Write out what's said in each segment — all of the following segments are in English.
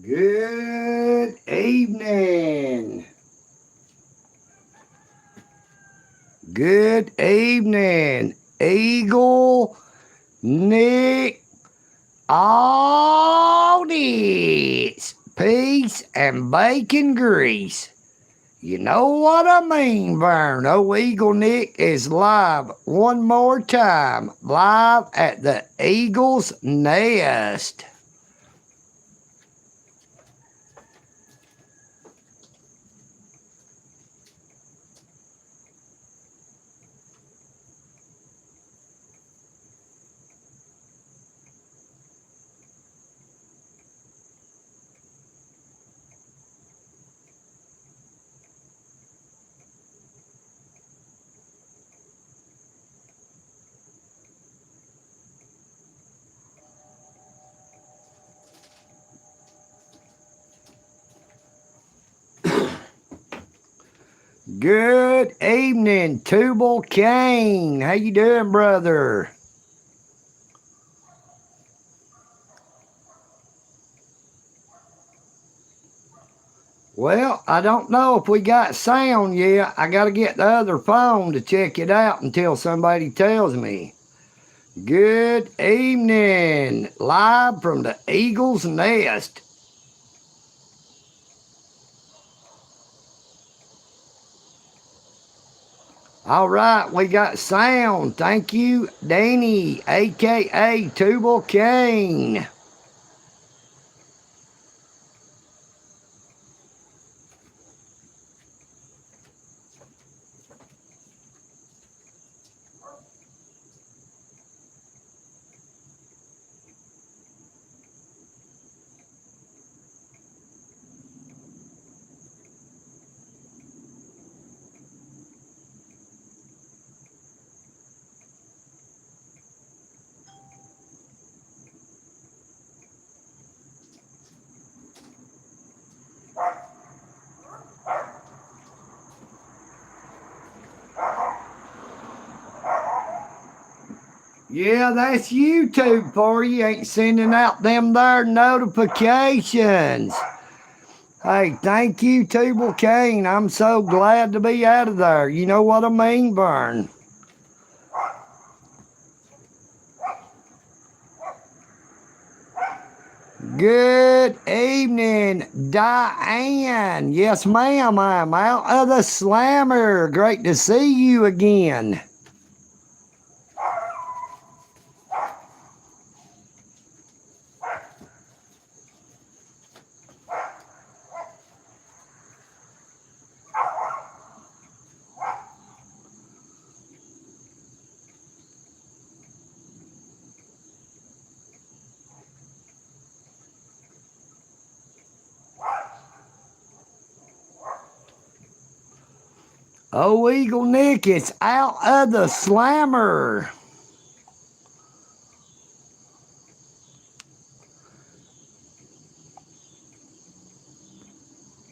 Good evening. Good evening, Eagle, Nick, Audits, peace and bacon grease. You know what I mean, Vern. Oh, Eagle Nick is live one more time, live at the Eagle's Nest. Good evening, Tubal Kane. How you doing, brother? Well, I don't know if we got sound yet. I got to get the other phone to check it out until somebody tells me. Good evening, live from the Eagle's Nest. All right, we got sound. Thank you, Danny, a.k.a. Tubal Kane. Yeah, that's YouTube for you. Ain't sending out them there notifications. Hey, thank you, Tubal Kane. I'm so glad to be out of there. You know what I mean, Vern? Good evening, Diane. Yes, ma'am. I'm out of the slammer. Great to see you again. Oh, Eagle Nick, it's out of the slammer.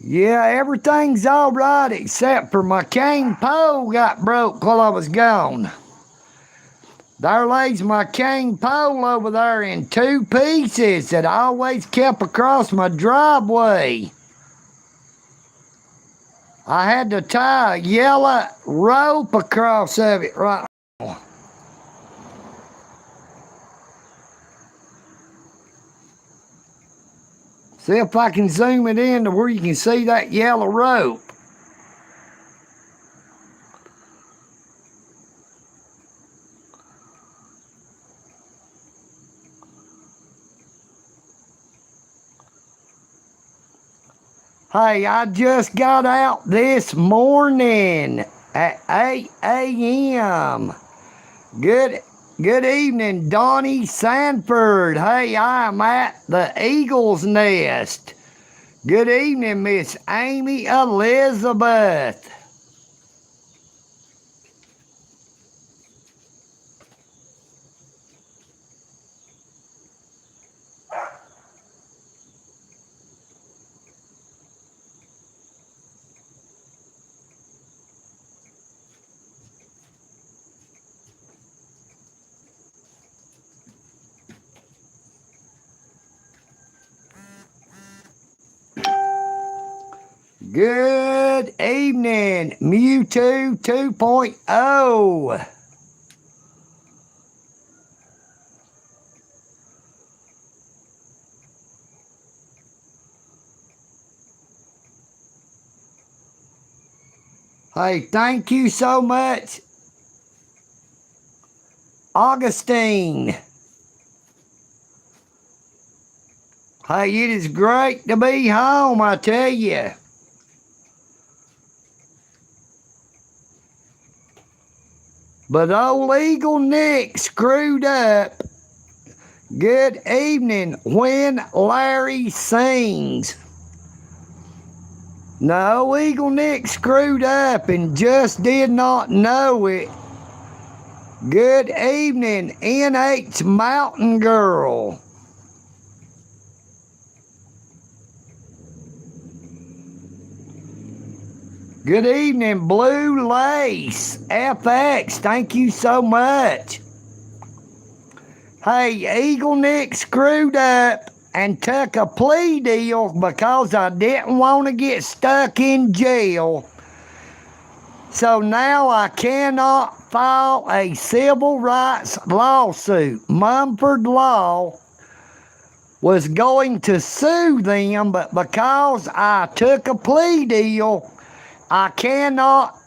Yeah, everything's all right except for my cane pole got broke while I was gone. There lays my cane pole over there in two pieces that I always kept across my driveway. I had to tie a yellow rope across of it right now. See if I can zoom it in to where you can see that yellow rope. Hey, I just got out this morning at 8 a.m. Good evening, Donnie Sanford. Hey, I'm at the Eagle's Nest. Good evening, Miss Amy Elizabeth. Good evening, Mewtwo 2.0. Hey, thank you so much, Augustine. Hey, it is great to be home, I tell you. But old EagleNick screwed up. Good evening, when Larry sings. No, EagleNick screwed up and just did not know it. Good evening, NH Mountain Girl. Good evening, Blue Lace FX. Thank you so much. Hey, EagleNick screwed up and took a plea deal because I didn't want to get stuck in jail. So now I cannot file a civil rights lawsuit. Mumford Law was going to sue them, but because I took a plea deal, I cannot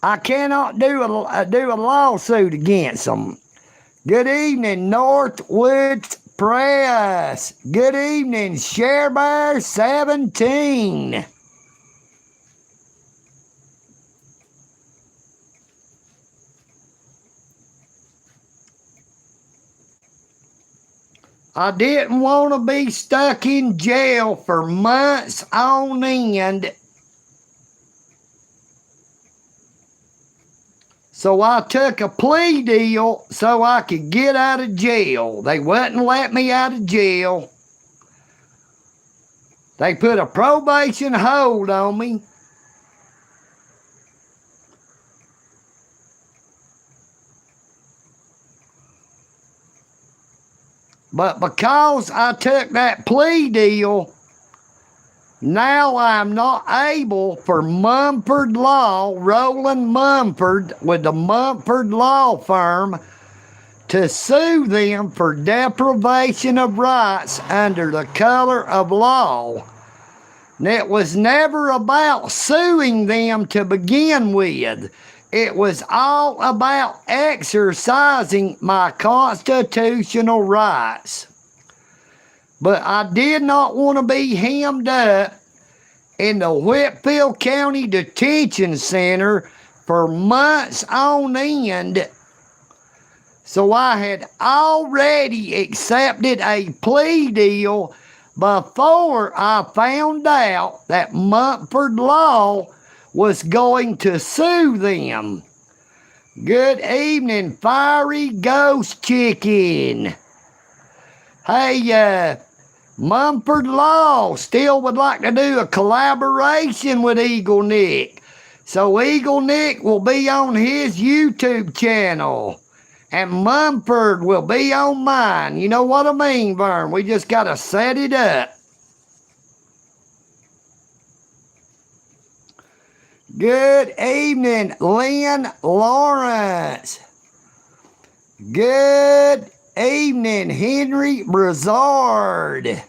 do a lawsuit against them. Good evening, Northwoods Press. Good evening, ShareBear 17. I didn't want to be stuck in jail for months on end. So I took a plea deal so I could get out of jail. They wouldn't let me out of jail. They put a probation hold on me. But because I took that plea deal, now I'm not able for Mumford Law, Roland Mumford with the Mumford Law Firm, to sue them for deprivation of rights under the color of law. And it was never about suing them to begin with. It was all about exercising my constitutional rights. But I did not want to be hemmed up in the Whitfield County Detention Center for months on end. So I had already accepted a plea deal before I found out that Mumford Law was going to sue them. Good evening, Fiery Ghost Chicken. Hey, Mumford Law still would like to do a collaboration with EagleNick. So EagleNick will be on his YouTube channel. And Mumford will be on mine. You know what I mean, Vern? We just got to set it up. Good evening, Lynn Lawrence. Good evening, Henry Brazard.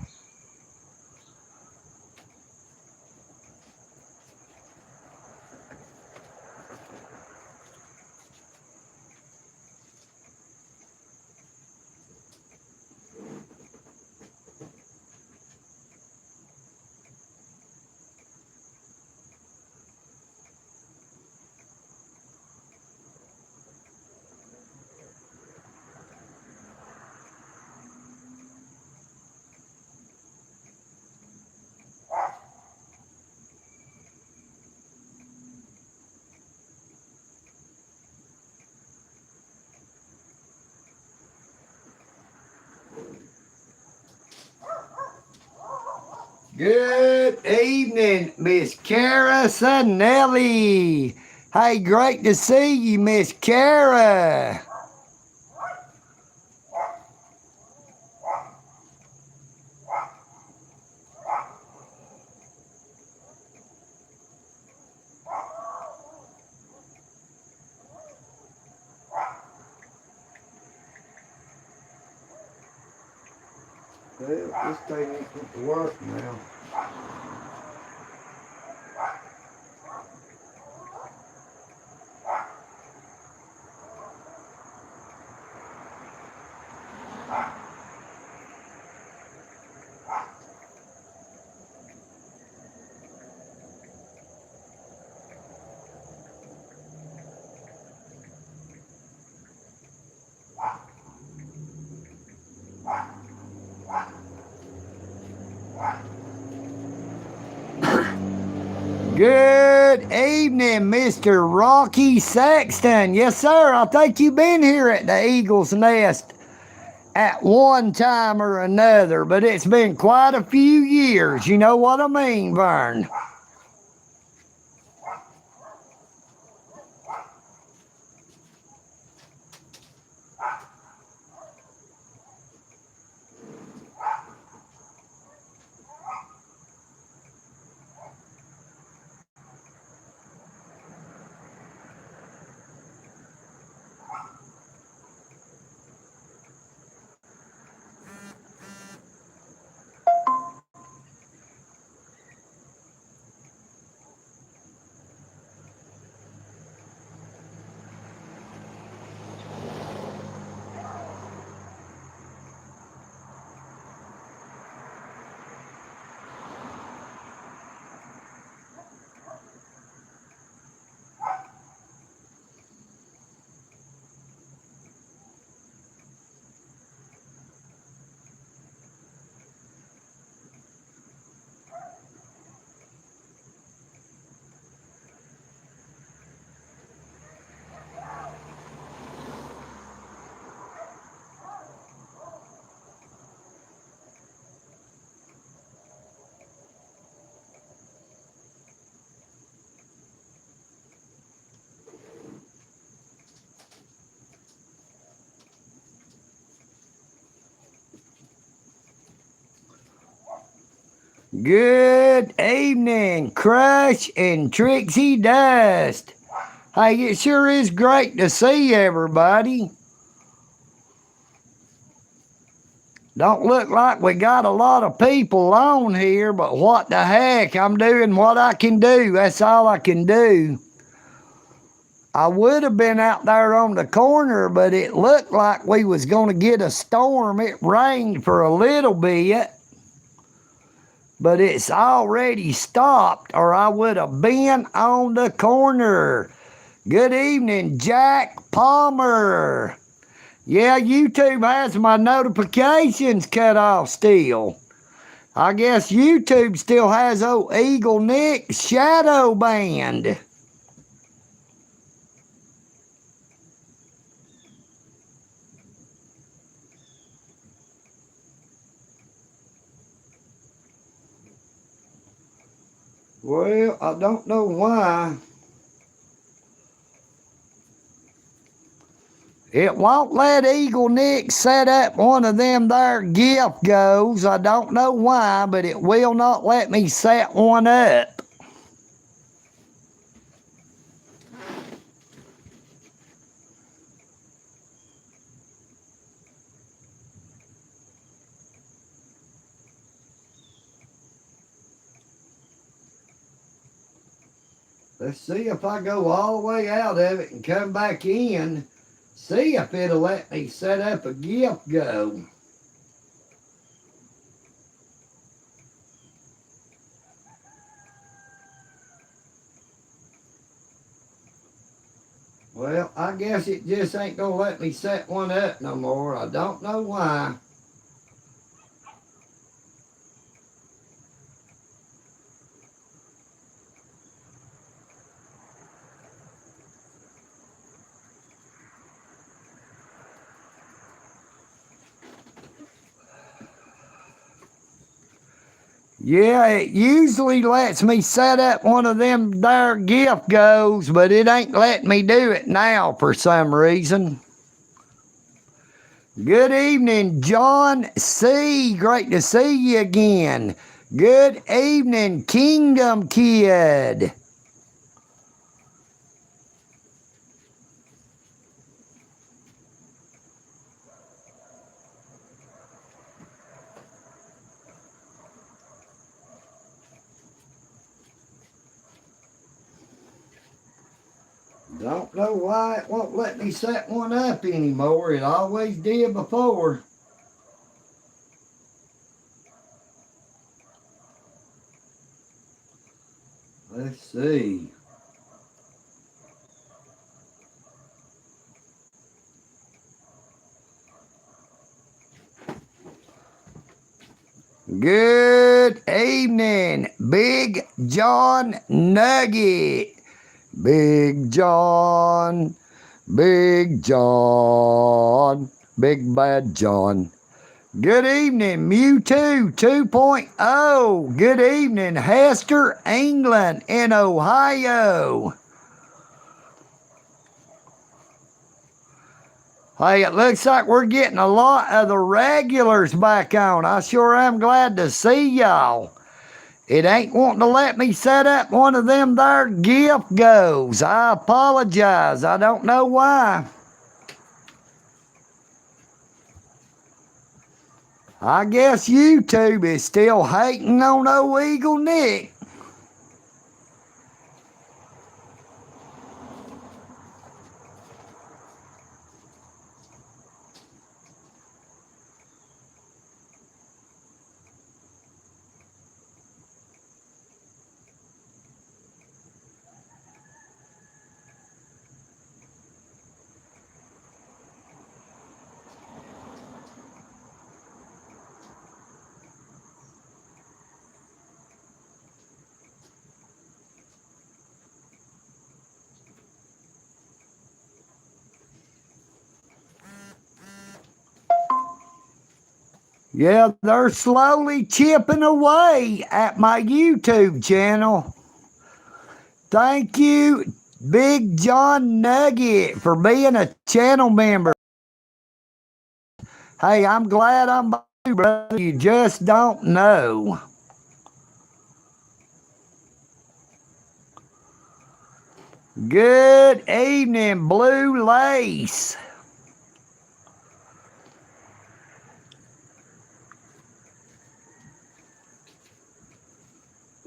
Good evening, Miss Kara Sanelli. Hey, great to see you, Miss Kara. Well, this thing ain't going to work now. Good evening, Mr. Rocky Sexton. Yes, sir. I think you've been here at the Eagle's Nest at one time or another, but it's been quite a few years. You know what I mean, Vern? Good evening, Crush and Trixie Dust. Hey, it sure is great to see everybody. Don't look like we got a lot of people on here, but what the heck, I'm doing what I can do. That's all I can do. I would have been out there on the corner, but it looked like we was going to get a storm. It rained for a little bit, but it's already stopped, or I would have been on the corner. Good evening, Jack Palmer. Yeah, YouTube has my notifications cut off still. I guess YouTube still has old EagleNick shadow banned. Well, I don't know why. It won't let EagleNick set up one of them there gift goes. I don't know why, but it will not let me set one up. Let's see if I go all the way out of it and come back in. See if it'll let me set up a gift go. Well, I guess it just ain't gonna let me set one up no more. I don't know why. Yeah, it usually lets me set up one of them there gift goes, but it ain't letting me do it now for some reason. Good evening, John C. Great to see you again. Good evening, Kingdom Kid. don't know why it won't let me set one up anymore. It always did before. Let's see. Good evening, Big John Nugget. Big John, Big John, Big Bad John. Good evening, Mewtwo 2.0. Good evening, Hester, England, in Ohio. Hey, it looks like we're getting a lot of the regulars back on. I sure am glad to see y'all. It ain't wanting to let me set up one of them there gift goes. I apologize. I don't know why. I guess YouTube is still hating on old EagleNick. Yeah, they're slowly chipping away at my YouTube channel. Thank you, Big John Nugget, for being a channel member. Hey, I'm glad I'm by you, brother. You just don't know. Good evening, Blue Lace.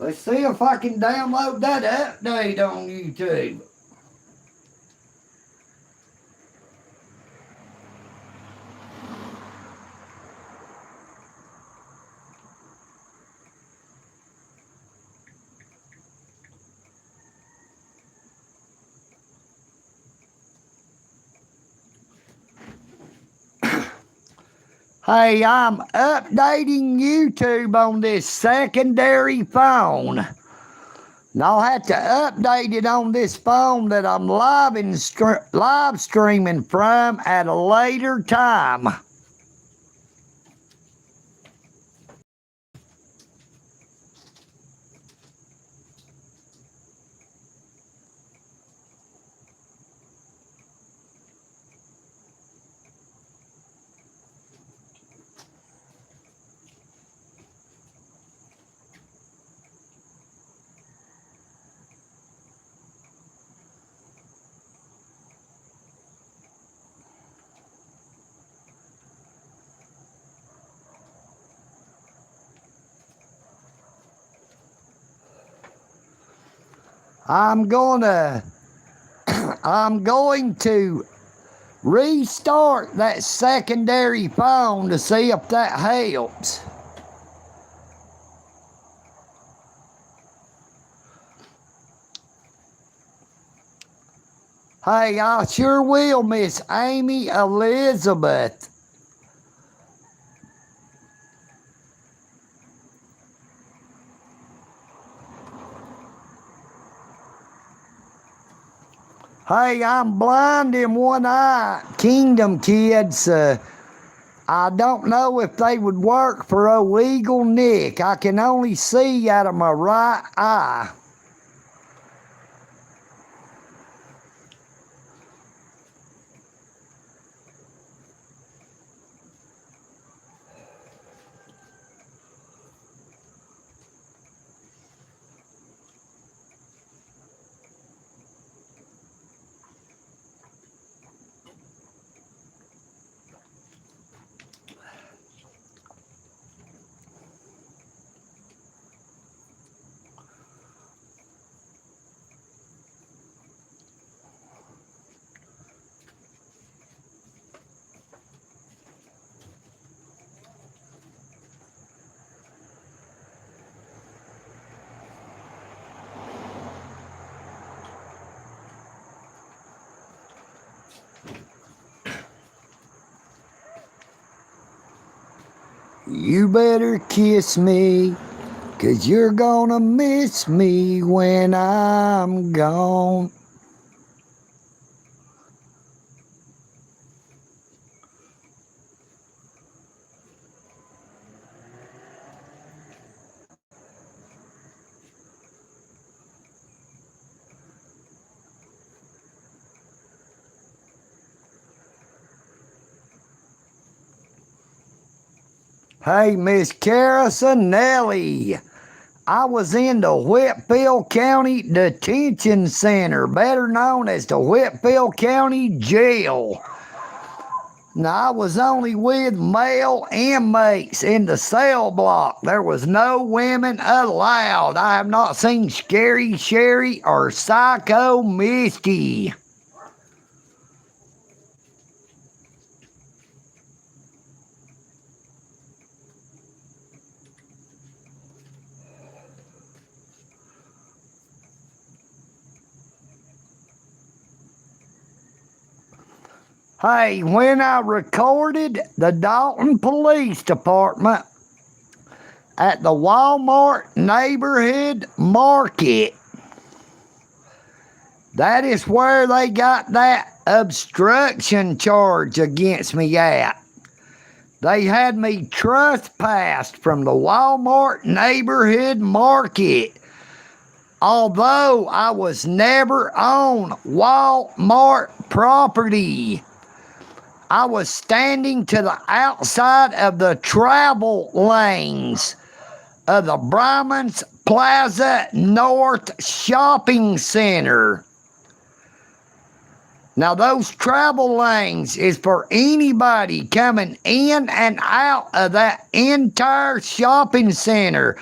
Let's see if I can download that update on YouTube. Hey, I'm updating YouTube on this secondary phone. And I'll have to update it on this phone that I'm live streaming from at a later time. I'm going to restart that secondary phone to see if that helps. Hey, I sure will, Miss Amy Elizabeth. Hey, I'm blind in one eye, Kingdom Kids. I don't know if they would work for old EagleNick. I can only see out of my right eye. You better kiss me, 'cause you're gonna miss me when I'm gone. Hey, Miss Carasanelli, I was in the Whitfield County Detention Center, better known as the Whitfield County Jail. Now, I was only with male inmates in the cell block. There was no women allowed. I have not seen Scary Sherry or Psycho Misty. Hey, when I recorded the Dalton Police Department at the Walmart neighborhood market, that is where they got that obstruction charge against me at. They had me trespassed from the Walmart neighborhood market, although I was never on Walmart property. I was standing to the outside of the travel lanes of the Brahmans Plaza North Shopping Center. Now, those travel lanes is for anybody coming in and out of that entire shopping center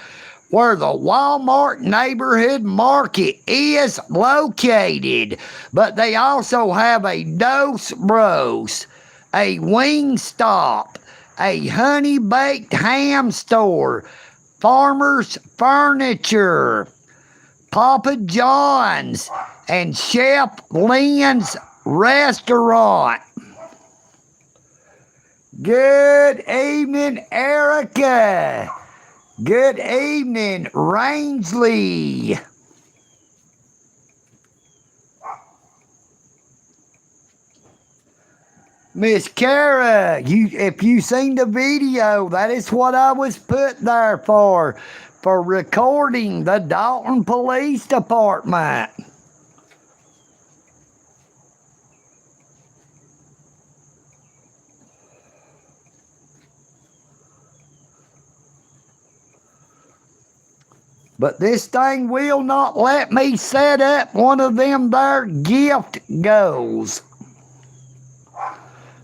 where the Walmart neighborhood market is located. But they also have a Dos Bros, a Wingstop, a Honey Baked Ham store, Farmer's Furniture, Papa John's, and Chef Lynn's Restaurant. Good evening, Erica. Good evening, Rangeley. Miss Kara, if you seen the video, that is what I was put there for recording the Dalton Police Department. But this thing will not let me set up one of them there gift goals.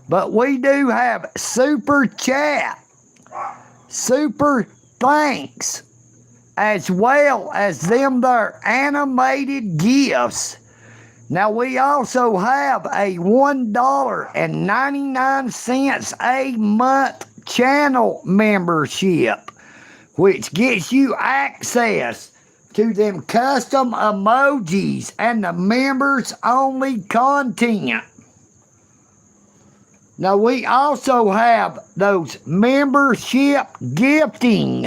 But we do have super chat, super thanks, as well as them there animated gifts. Now, we also have a $1.99 a month channel membership, which gets you access to them custom emojis and the members only content. Now, we also have those membership gifting.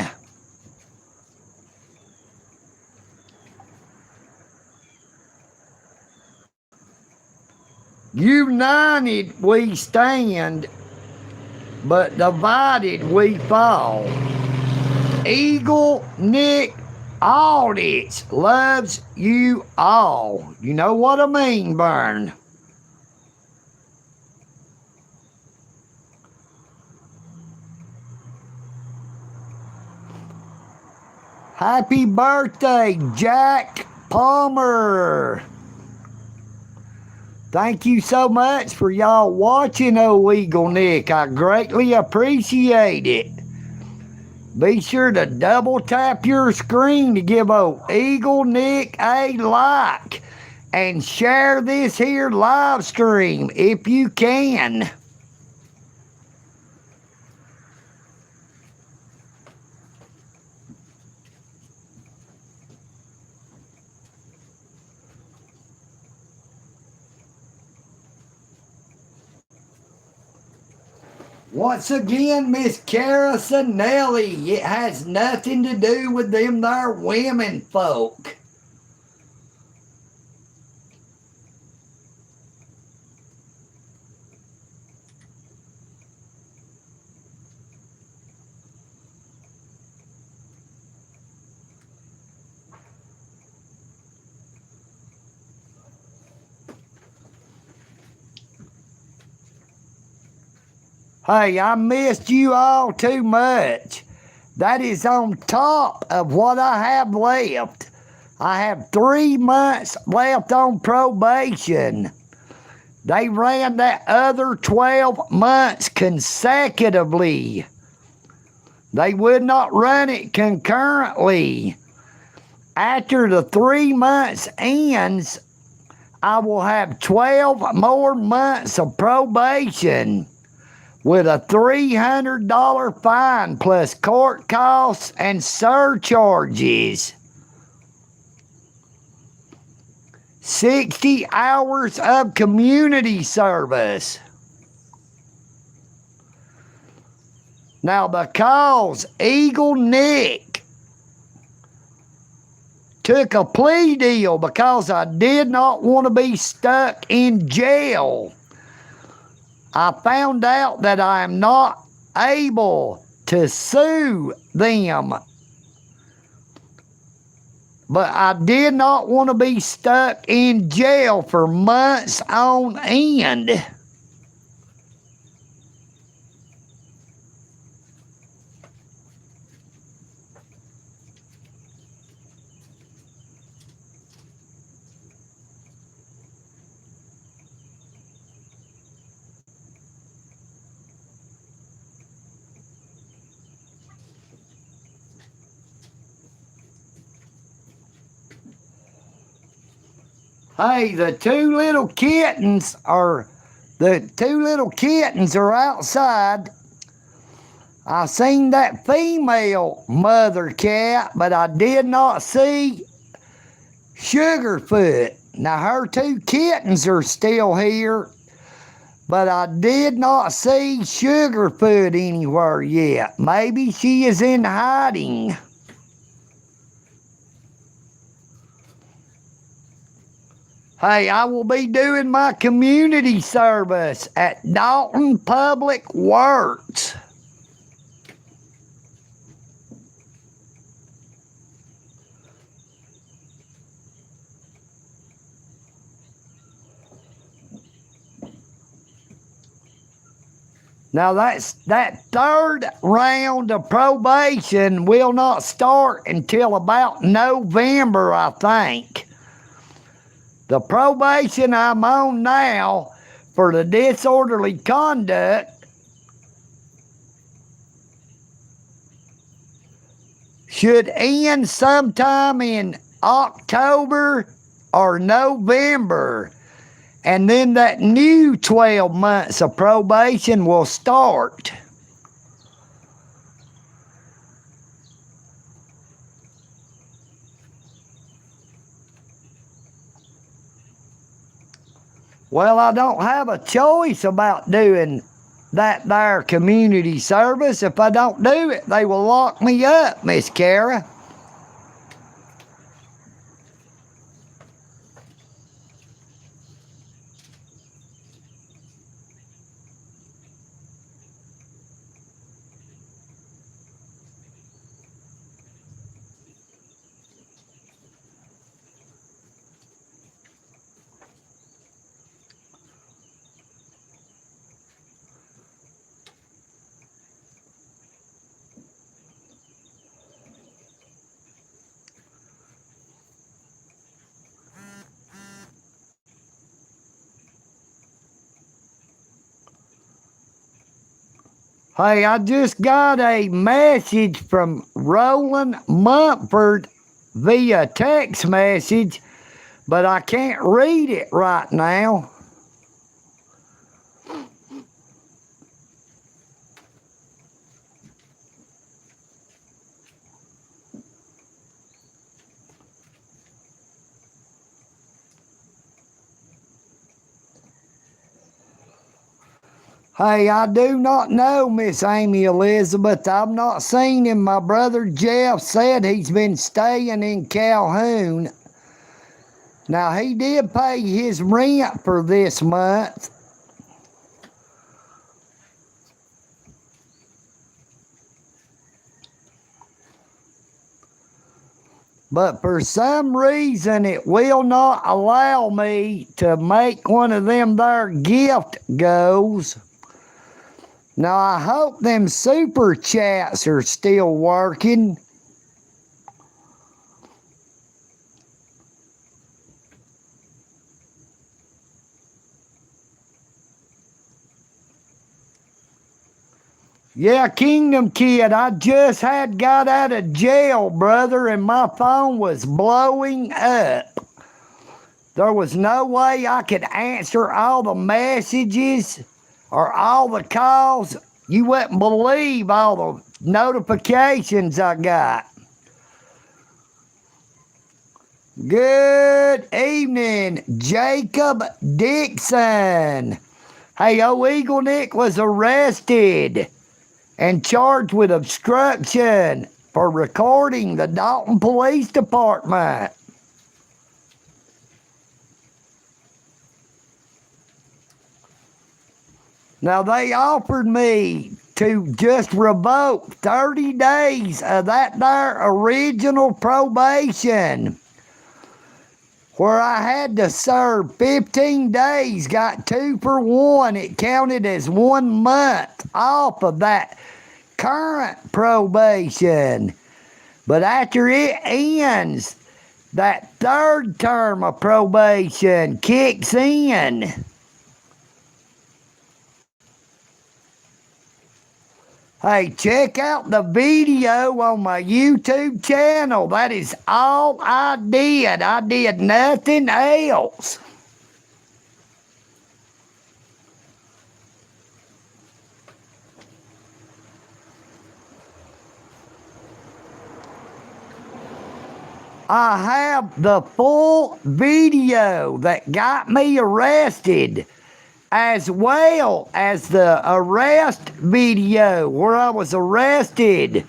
United we stand, but divided we fall. EagleNick Audits loves you all. You know what I mean, VERN. Happy birthday, Jack Palmer. Thank you so much for y'all watching, EagleNick. I greatly appreciate it. Be sure to double tap your screen to give EagleNick a like and share this here live stream if you can. Once again, Miss Cara Sinelli, it has nothing to do with them there women folk. Hey, I missed you all too much. That is on top of what I have left. I have 3 months left on probation. They ran that other 12 months consecutively. They would not run it concurrently. After the 3 months ends, I will have 12 more months of probation with a $300 fine plus court costs and surcharges. 60 hours of community service. Now, because EagleNick took a plea deal because I did not want to be stuck in jail, I found out that I am not able to sue them. But I did not want to be stuck in jail for months on end. Hey, the two little kittens are outside. I seen that female mother cat, but I did not see Sugarfoot. Now, her 2 kittens are still here, but I did not see Sugarfoot anywhere yet. Maybe she is in hiding. Hey, I will be doing my community service at Dalton Public Works. Now, that 3rd round of probation will not start until about November, I think. The probation I'm on now for the disorderly conduct should end sometime in October or November. And then that new 12 months of probation will start. Well, I don't have a choice about doing that there community service. If I don't do it, they will lock me up, Miss Cara. Hey, I just got a message from Roland Mumford via text message, but I can't read it right now. Hey, I do not know, Miss Amy Elizabeth. I've not seen him. My brother Jeff said he's been staying in Calhoun. Now, he did pay his rent for this month. But for some reason, it will not allow me to make one of them there gift goes. Now, I hope them super chats are still working. Yeah, Kingdom Kid, I just got out of jail, brother, and my phone was blowing up. There was no way I could answer all the messages or all the calls. You wouldn't believe all the notifications I got. Good evening, Jacob Dixon. Hey, EagleNick was arrested and charged with obstruction for recording the Dalton Police Department. Now, they offered me to just revoke 30 days of that there original probation, where I had to serve 15 days, got 2 for 1. It counted as 1 month off of that current probation. But after it ends, that 3rd term of probation kicks in. Hey, check out the video on my YouTube channel. That is all I did. I did nothing else. I have the full video that got me arrested, as well as the arrest video where I was arrested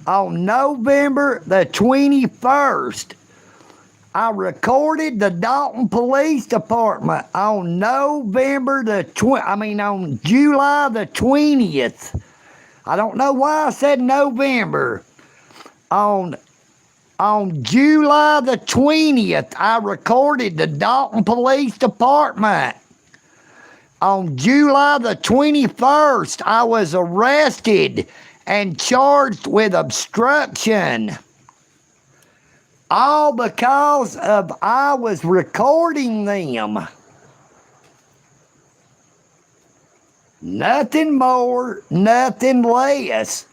on November the 21st. I recorded the Dalton Police Department on on July the 20th. I don't know why I said November. On July the 20th, I recorded the Dalton Police Department. On July the 21st, I was arrested and charged with obstruction. All because of I was recording them. Nothing more, nothing less.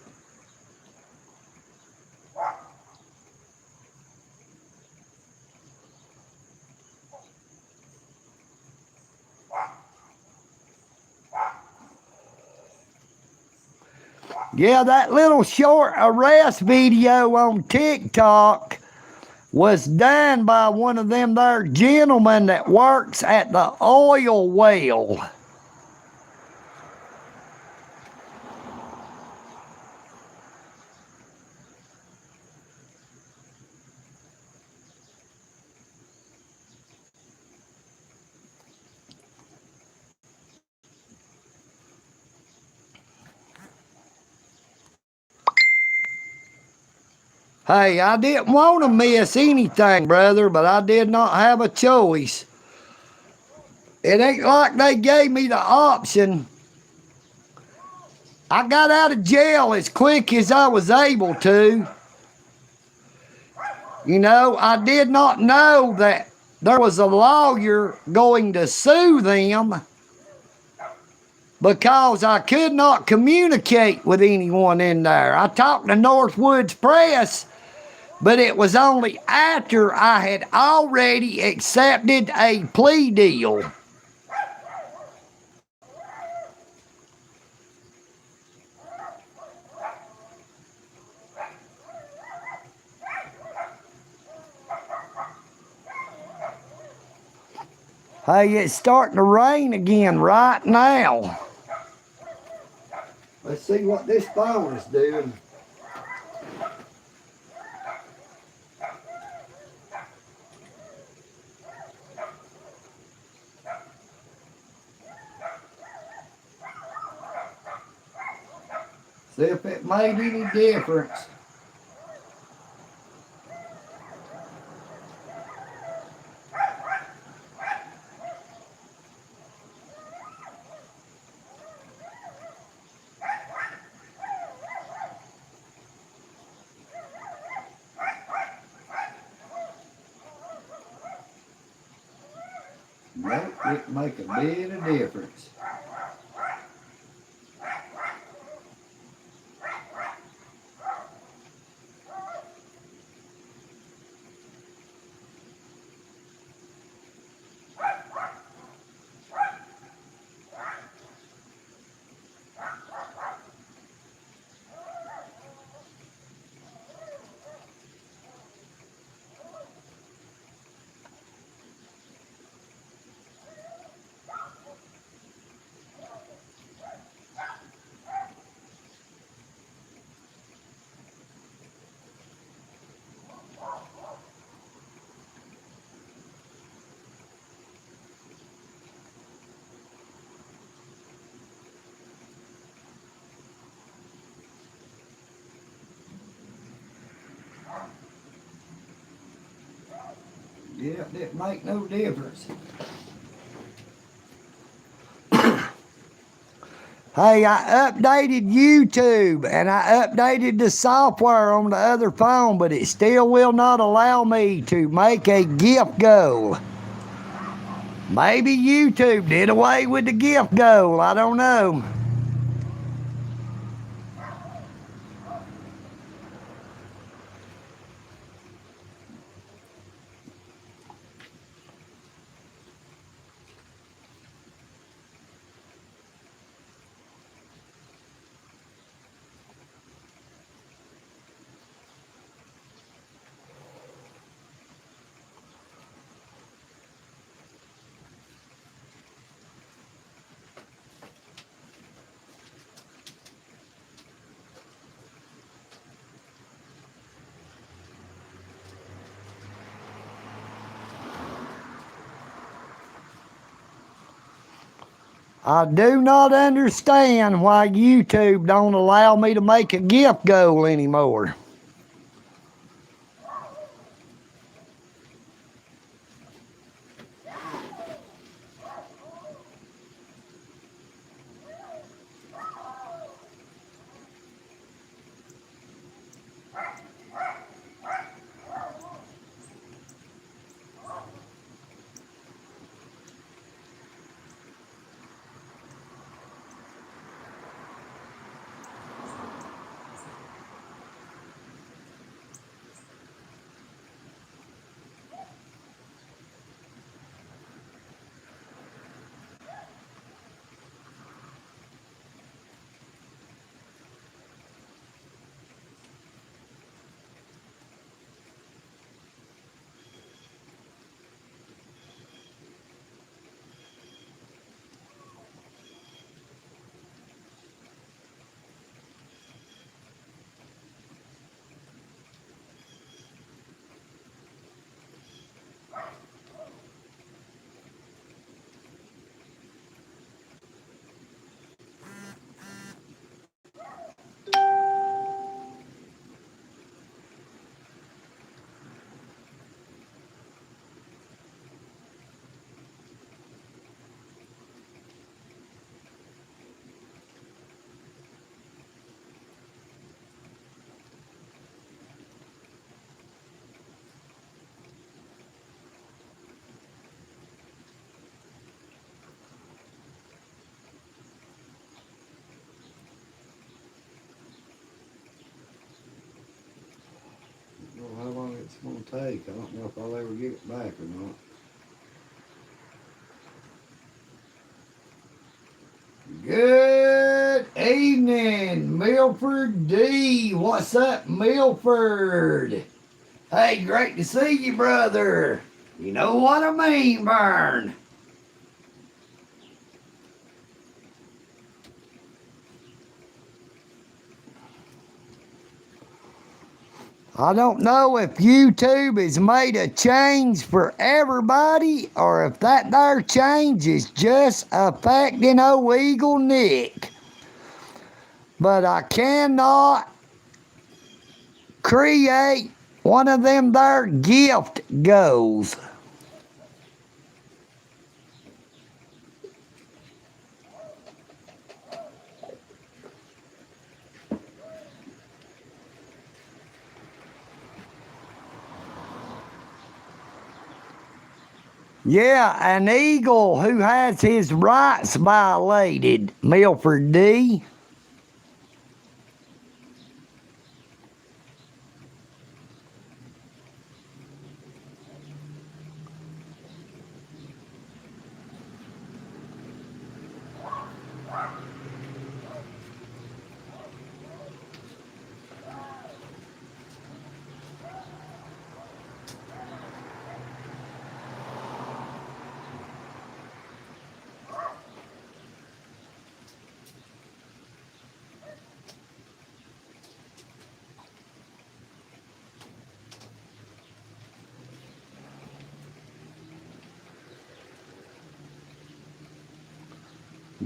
Yeah, that little short arrest video on TikTok was done by one of them there gentlemen that works at the oil well. Hey, I didn't want to miss anything, brother, but I did not have a choice. It ain't like they gave me the option. I got out of jail as quick as I was able to. You know, I did not know that there was a lawyer going to sue them because I could not communicate with anyone in there. I talked to Northwoods Press, but it was only after I had already accepted a plea deal. Hey, it's starting to rain again right now. Let's see what this phone is doing. See if it made any difference. Nope, it make a bit of difference. Yeah, it didn't make no difference. Hey, I updated YouTube and I updated the software on the other phone, but it still will not allow me to make a gift goal. Maybe YouTube did away with the gift goal. I don't know. I do not understand why YouTube don't allow me to make a gift goal anymore. How long it's going to take. I don't know if I'll ever get it back or not. Good evening, Milford D. What's up, Milford? Hey, great to see you, brother. You know what I mean, Vern. I don't know if YouTube has made a change for everybody or if that there change is just affecting old EagleNick. But I cannot create one of them there gift goals. Yeah, an eagle who has his rights violated, Milford D.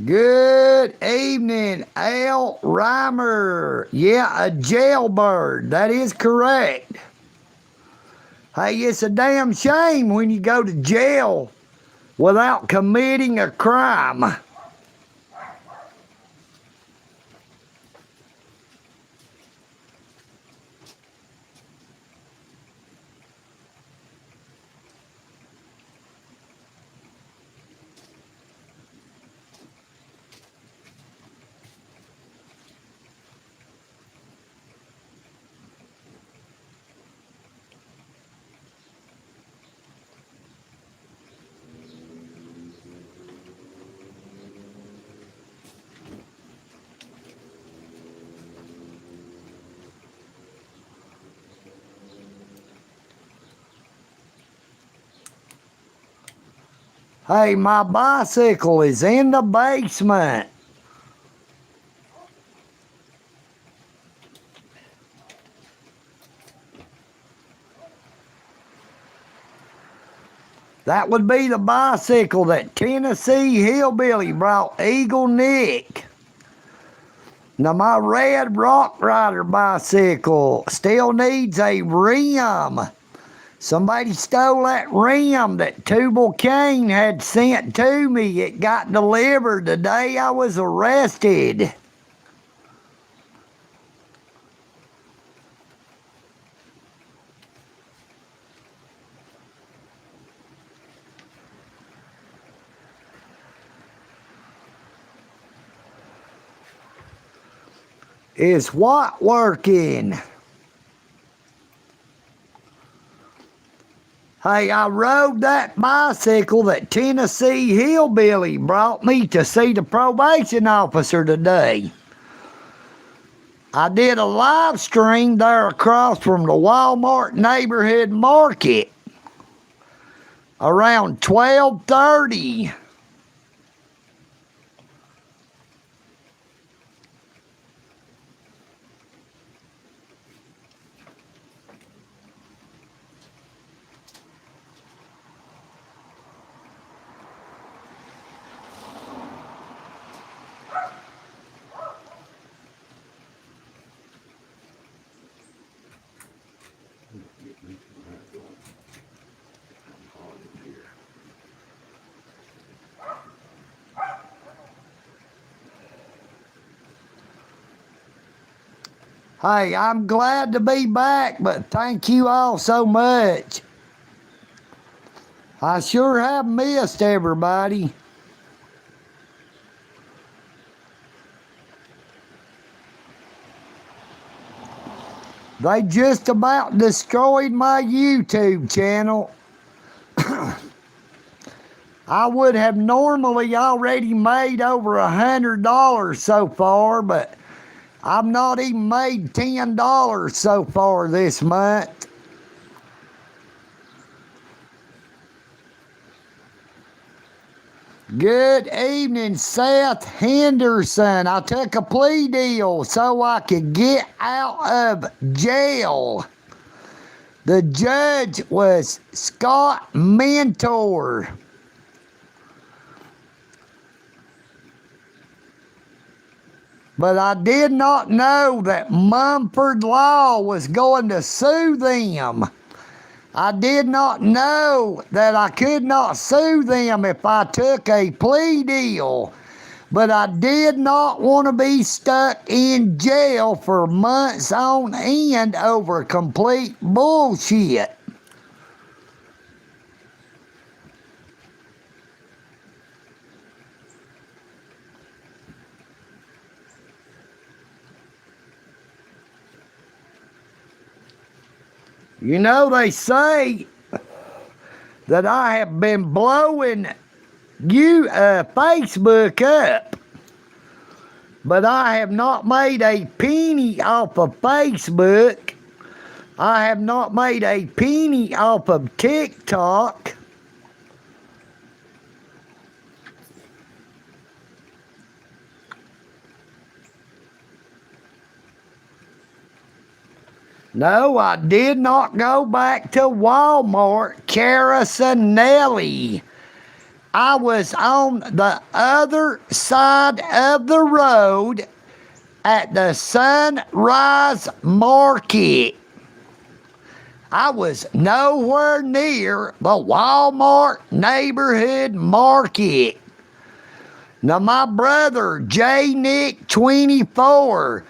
Good evening, Al Reimer. Yeah, a jailbird. That is correct. Hey, it's a damn shame when you go to jail without committing a crime. Hey, my bicycle is in the basement. That would be the bicycle that Tennessee Hillbilly brought EagleNick. Now, my red Rock Rider bicycle still needs a rim. Somebody stole that rim that Tubal Kane had sent to me. It got delivered the day I was arrested. Is what working? Hey, I rode that bicycle that Tennessee Hillbilly brought me to see the probation officer today. I did a live stream there across from the Walmart neighborhood market around 12:30. Hey, I'm glad to be back, but thank you all so much. I sure have missed everybody. They just about destroyed my YouTube channel. I would have normally already made over $100 so far, but I've not even made $10 so far this month. Good evening, Seth Henderson. I took a plea deal so I could get out of jail. The judge was Scott Mentor. But I did not know that Mumford Law was going to sue them. I did not know that I could not sue them if I took a plea deal. But I did not want to be stuck in jail for months on end over complete bullshit. You know, they say that I have been blowing Facebook up, but I have not made a penny off of Facebook. I have not made a penny off of TikTok. No, I did not go back to Walmart Carasanelli. I was on the other side of the road at the Sunrise Market. I was nowhere near the Walmart neighborhood market. Now, my brother, EagleNick 24,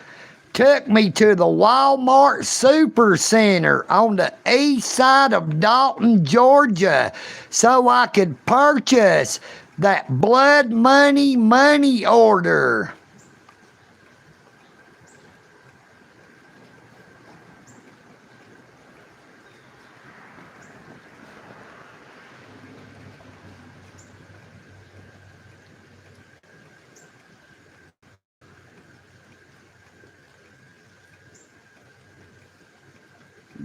took me to the Walmart Super Center on the east side of Dalton, Georgia, so I could purchase that blood money order.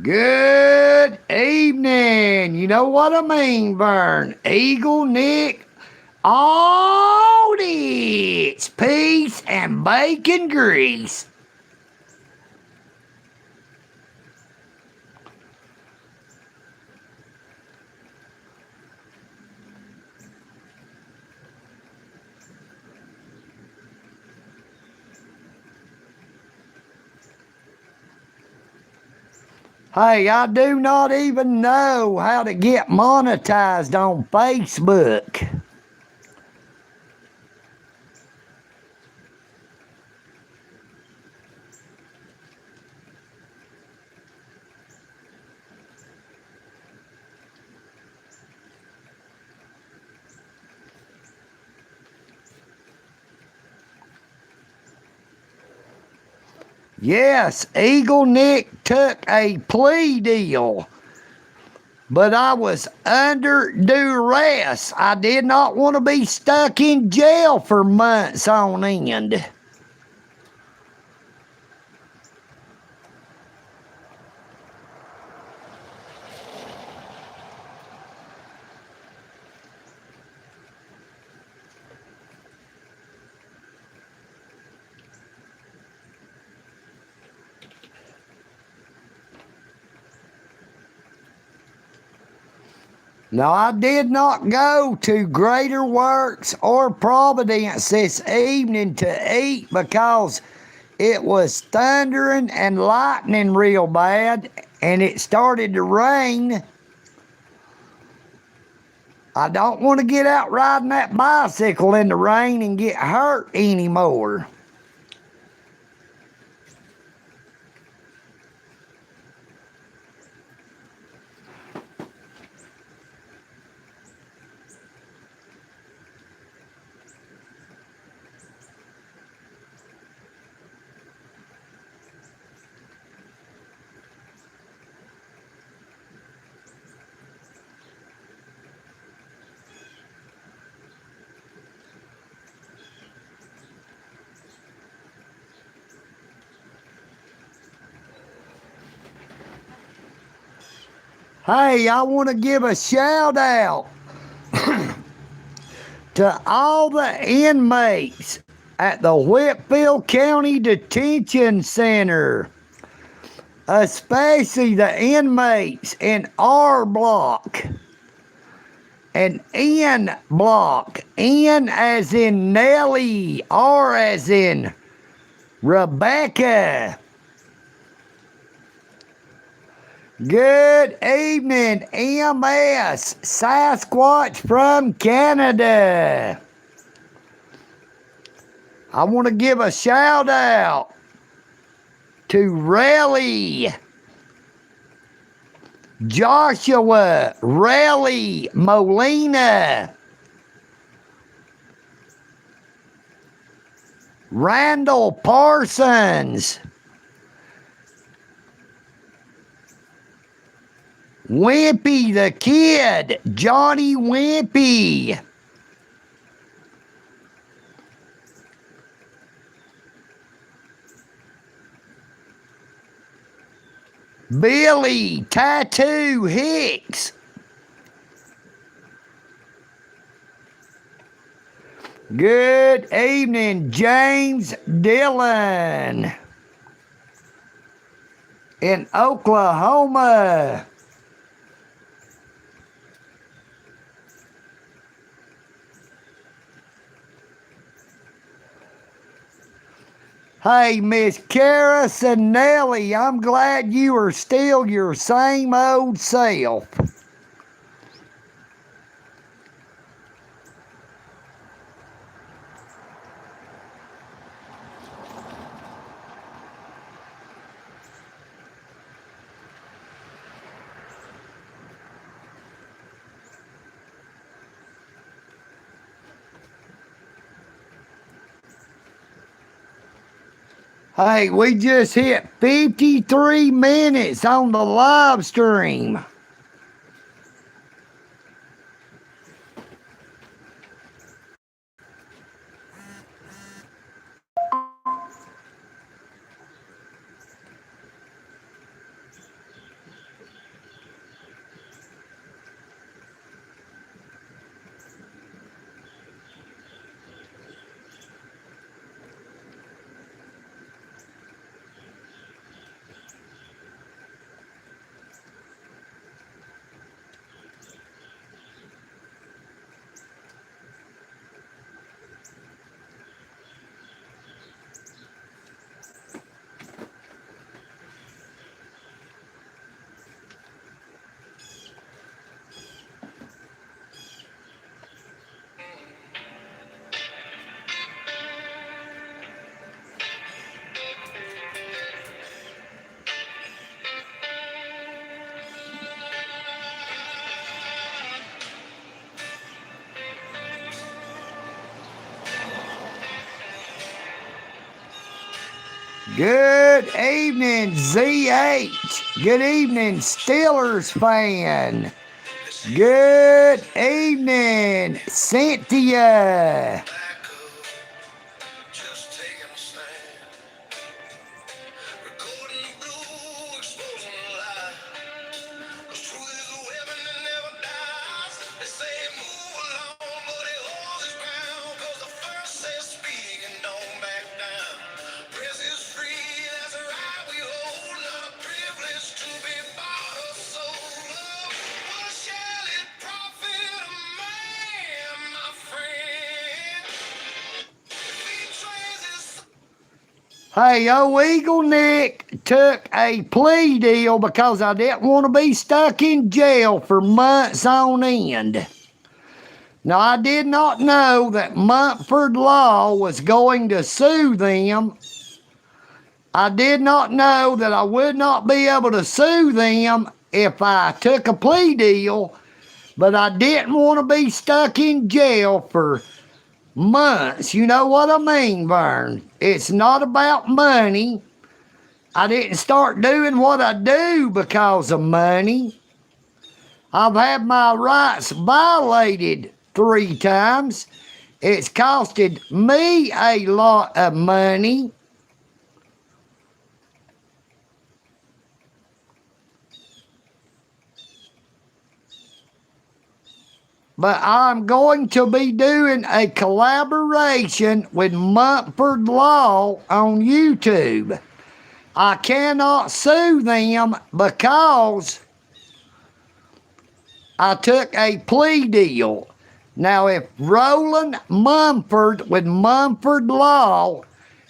Good evening. You know what I mean, Vern. EagleNick, AUDITS, peace and bacon grease. Hey, I do not even know how to get monetized on Facebook. Yes, EagleNick took a plea deal, but I was under duress. I did not want to be stuck in jail for months on end. Now, I did not go to Greater Works or Providence this evening to eat because it was thundering and lightning real bad, and it started to rain. I don't want to get out riding that bicycle in the rain and get hurt anymore. Hey, I want to give a shout out to all the inmates at the Whitfield County Detention Center. especially the inmates in R block and N block. N as in Nellie, R as in Rebecca. Good evening, MS Sasquatch from Canada. I want to give a shout out to Relly, Joshua, Relly, Molina, Randall Parsons, Wimpy the Kid, Johnny Wimpy, Billy Tattoo Hicks, good evening, James Dillon in Oklahoma. Hey, Miss Cara Sinelli, I'm glad you are still your same old self. Hey, we just hit 53 minutes on the live stream. Good evening, ZH. Good evening, Steelers fan. Good evening, Cynthia. Hey, EagleNick took a plea deal because I didn't want to be stuck in jail for months on end. Now, I did not know that Mumford Law was going to sue them. I did not know that I would not be able to sue them if I took a plea deal, but I didn't want to be stuck in jail for months. You know what I mean, Vern? It's not about money. I didn't start doing what I do because of money. I've had my rights violated 3 times. It's costed me a lot of money. But I'm going to be doing a collaboration with Mumford Law on YouTube. I cannot sue them because I took a plea deal. Now, if Roland Mumford with Mumford Law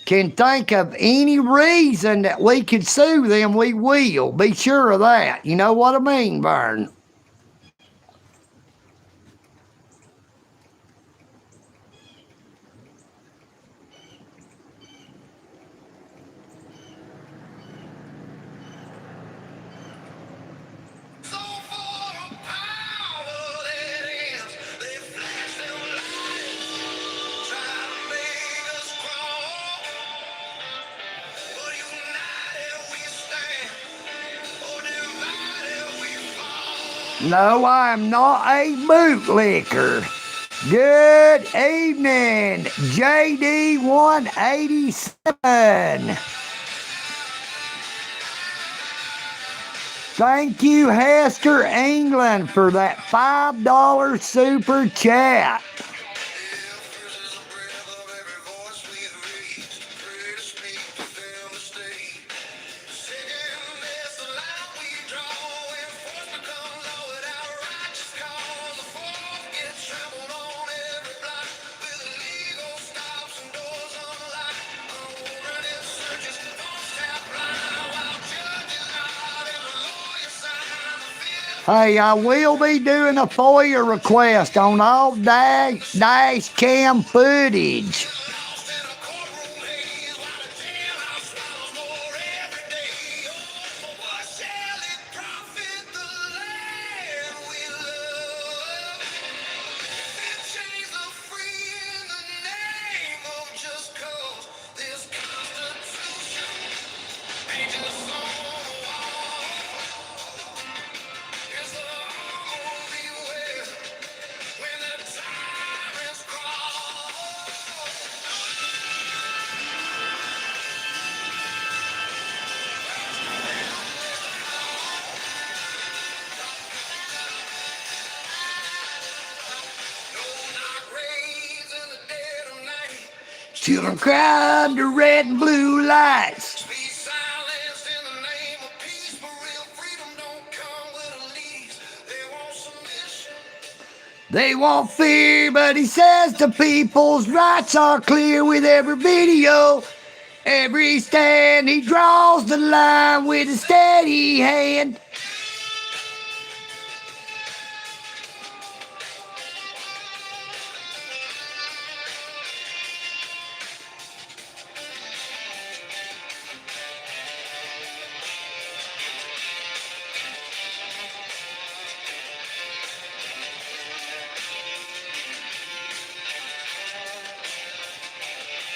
can think of any reason that we could sue them, we will. Be sure of that. You know what I mean, Vern? No, I'm not a bootlicker. Good evening, JD187. Thank you, Hester England, for that $5 super chat. Hey, I will be doing a FOIA request on all dash cam footage. Children cry under red and blue lights. They want fear, but he says the people's rights are clear with every video. Every stand, he draws the line with a steady hand.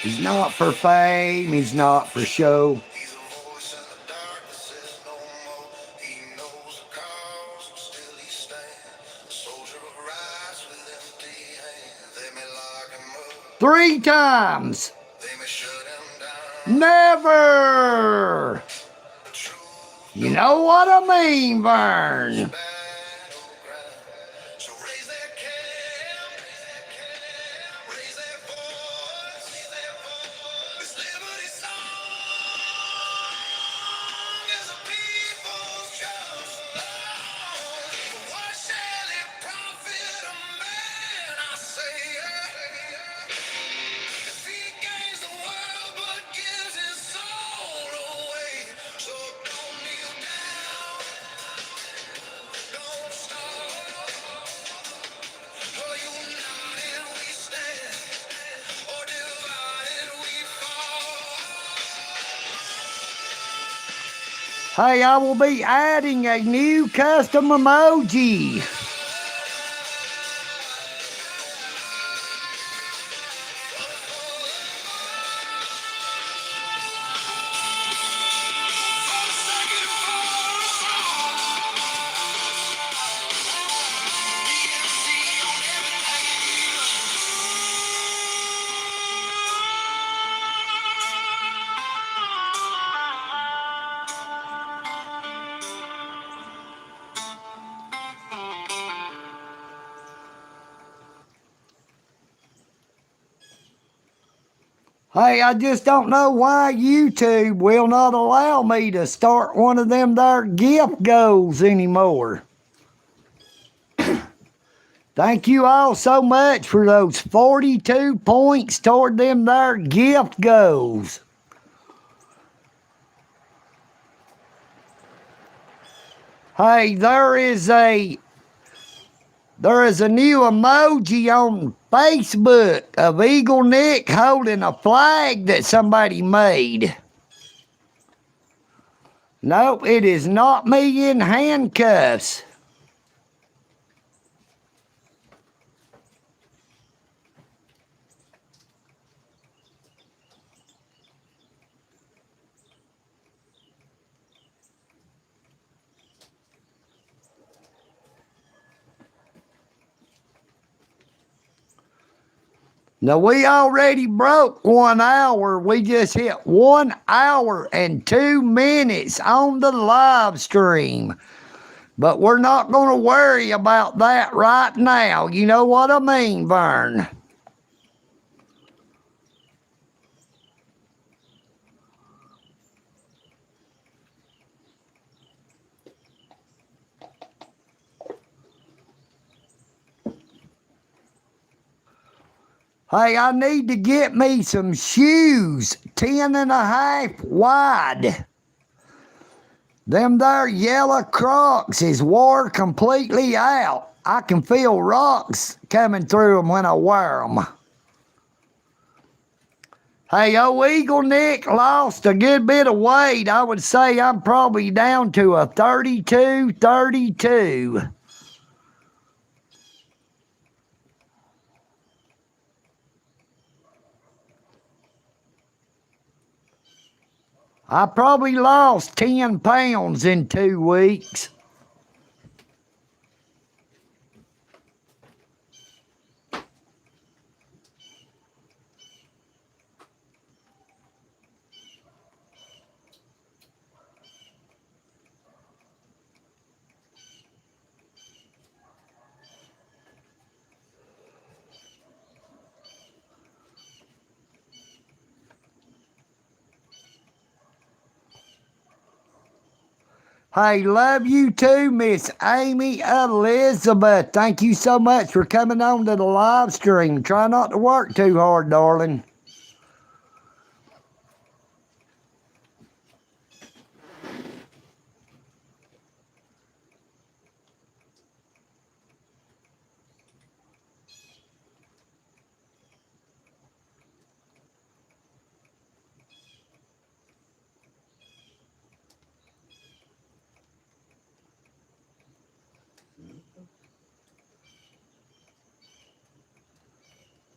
He's not for fame, he's not for show. Three times. Never. You know what I mean, Vern. Hey, I will be adding a new custom emoji. Hey, I just don't know why YouTube will not allow me to start one of them there gift goals anymore. Thank you all so much for those 42 points toward them there gift goals. Hey, there is a new emoji on Facebook of EagleNick holding a flag that somebody made. Nope, it is not me in handcuffs. Now, we already broke 1 hour. We just hit 1 hour and 2 minutes on the live stream. But we're not going to worry about that right now. You know what I mean, Vern? Hey, I need to get me some shoes, 10.5 wide. Them there yellow Crocs is wore completely out. I can feel rocks coming through them when I wear them. Hey, EagleNick lost a good bit of weight. I would say I'm probably down to a 32. I probably lost 10 pounds in 2 weeks. Hey, love you too, Miss Amy Elizabeth. Thank you so much for coming on to the live stream. Try not to work too hard, darling.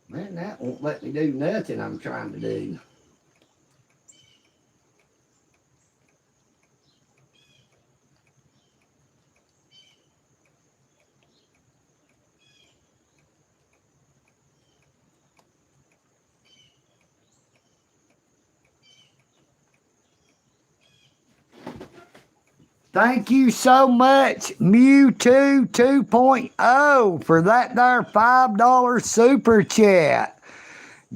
Man, that won't let me do nothing I'm trying to do. Thank you so much, Mewtwo 2.0, for that there $5 super chat.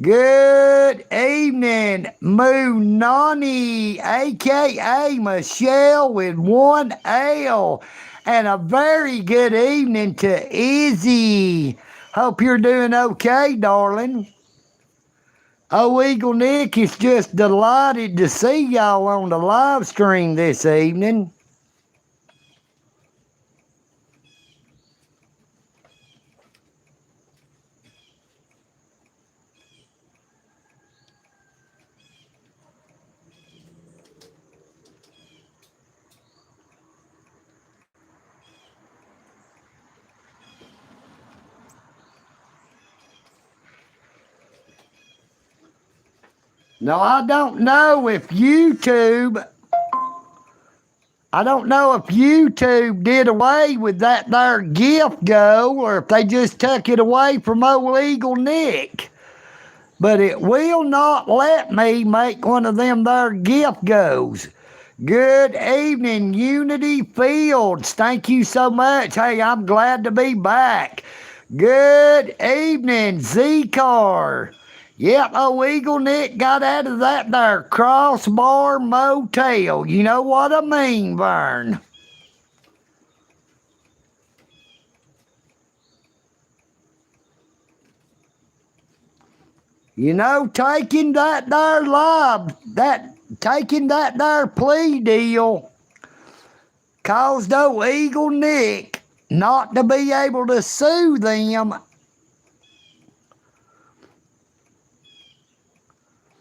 Good evening, Moonani, a.k.a. Michelle with 1 L. And a very good evening to Izzy. Hope you're doing okay, darling. EagleNick is just delighted to see y'all on the live stream this evening. Now, I don't know if YouTube did away with that there gift goal or if they just took it away from old EagleNick. But it will not let me make one of them there gift goals. Good evening, Unity Fields. Thank you so much. Hey, I'm glad to be back. Good evening, Z-Car. Yep, old EagleNick got out of that there Crossbar Motel. You know what I mean, Vern? You know, taking that there plea deal caused old EagleNick not to be able to sue them.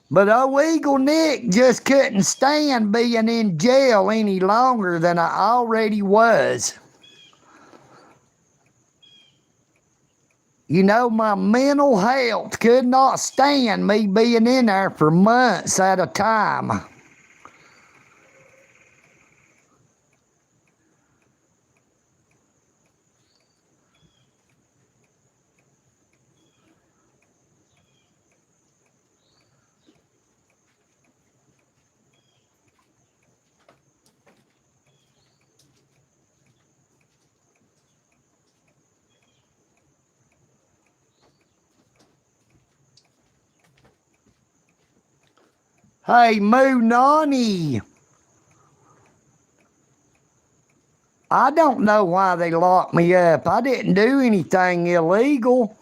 But old EagleNick just couldn't stand being in jail any longer than I already was. You know, my mental health could not stand me being in there for months at a time. Hey, Moo Nani. I don't know why they locked me up. I didn't do anything illegal.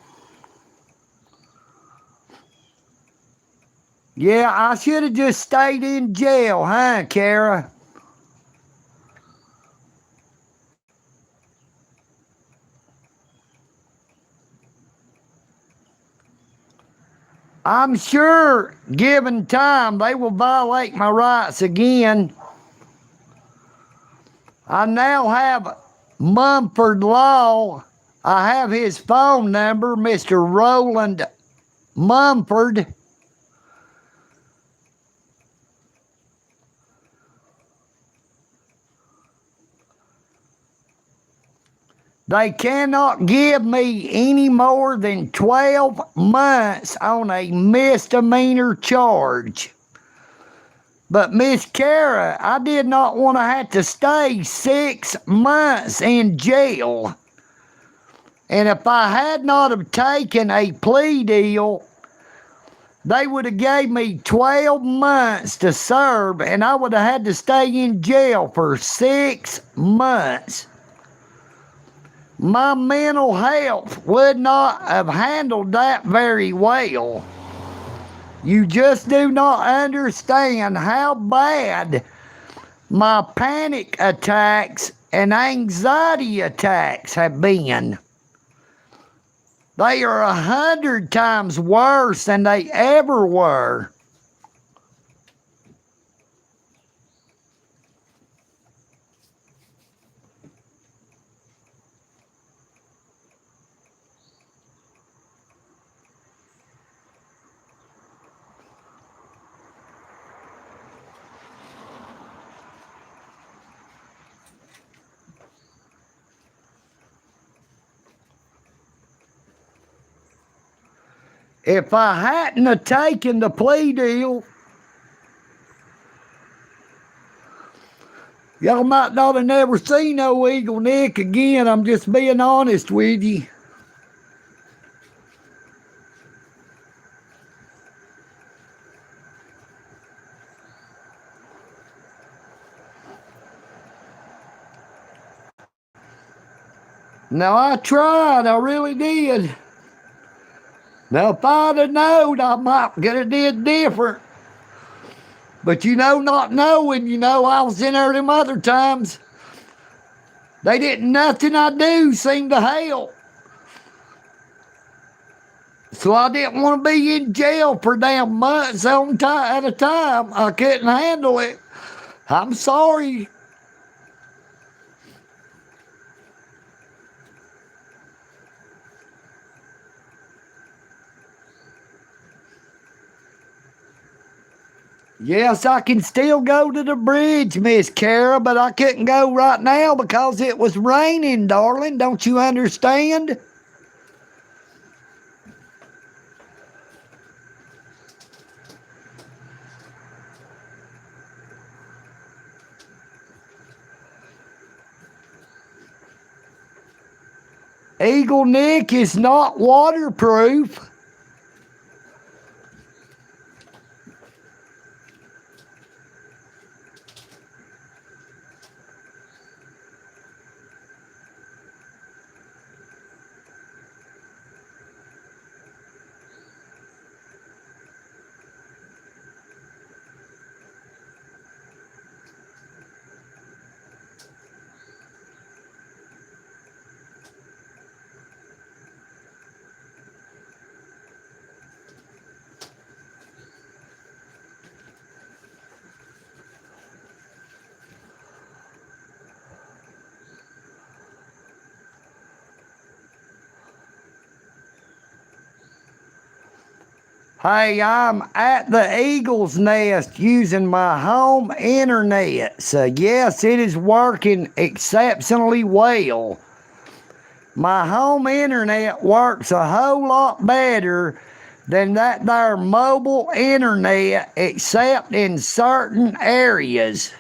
Yeah, I should have just stayed in jail, huh, Kara? I'm sure, given time, they will violate my rights again. I now have Mumford Law. I have his phone number, Mr. Roland Mumford. They cannot give me any more than 12 months on a misdemeanor charge. But Miss Kara, I did not want to have to stay 6 months in jail. And if I had not have taken a plea deal, they would have gave me 12 months to serve, and I would have had to stay in jail for 6 months. My mental health would not have handled that very well. You just do not understand how bad my panic attacks and anxiety attacks have been. They are 100 times worse than they ever were. If I hadn't have taken the plea deal, y'all might not have never seen no EagleNick again. I'm just being honest with you. Now, I tried. I really did. Now, if I'd have known, I might could have did different. But you know, not knowing, I was in there them other times. They didn't, nothing I do seem to help. So I didn't want to be in jail for damn months at a time. I couldn't handle it. I'm sorry. Yes, I can still go to the bridge, Miss Kara, but I couldn't go right now because it was raining, darling. Don't you understand? EagleNick is not waterproof. Hey, I'm at the Eagle's Nest using my home internet. So yes, it is working exceptionally well. My home internet works a whole lot better than that there mobile internet, except in certain areas.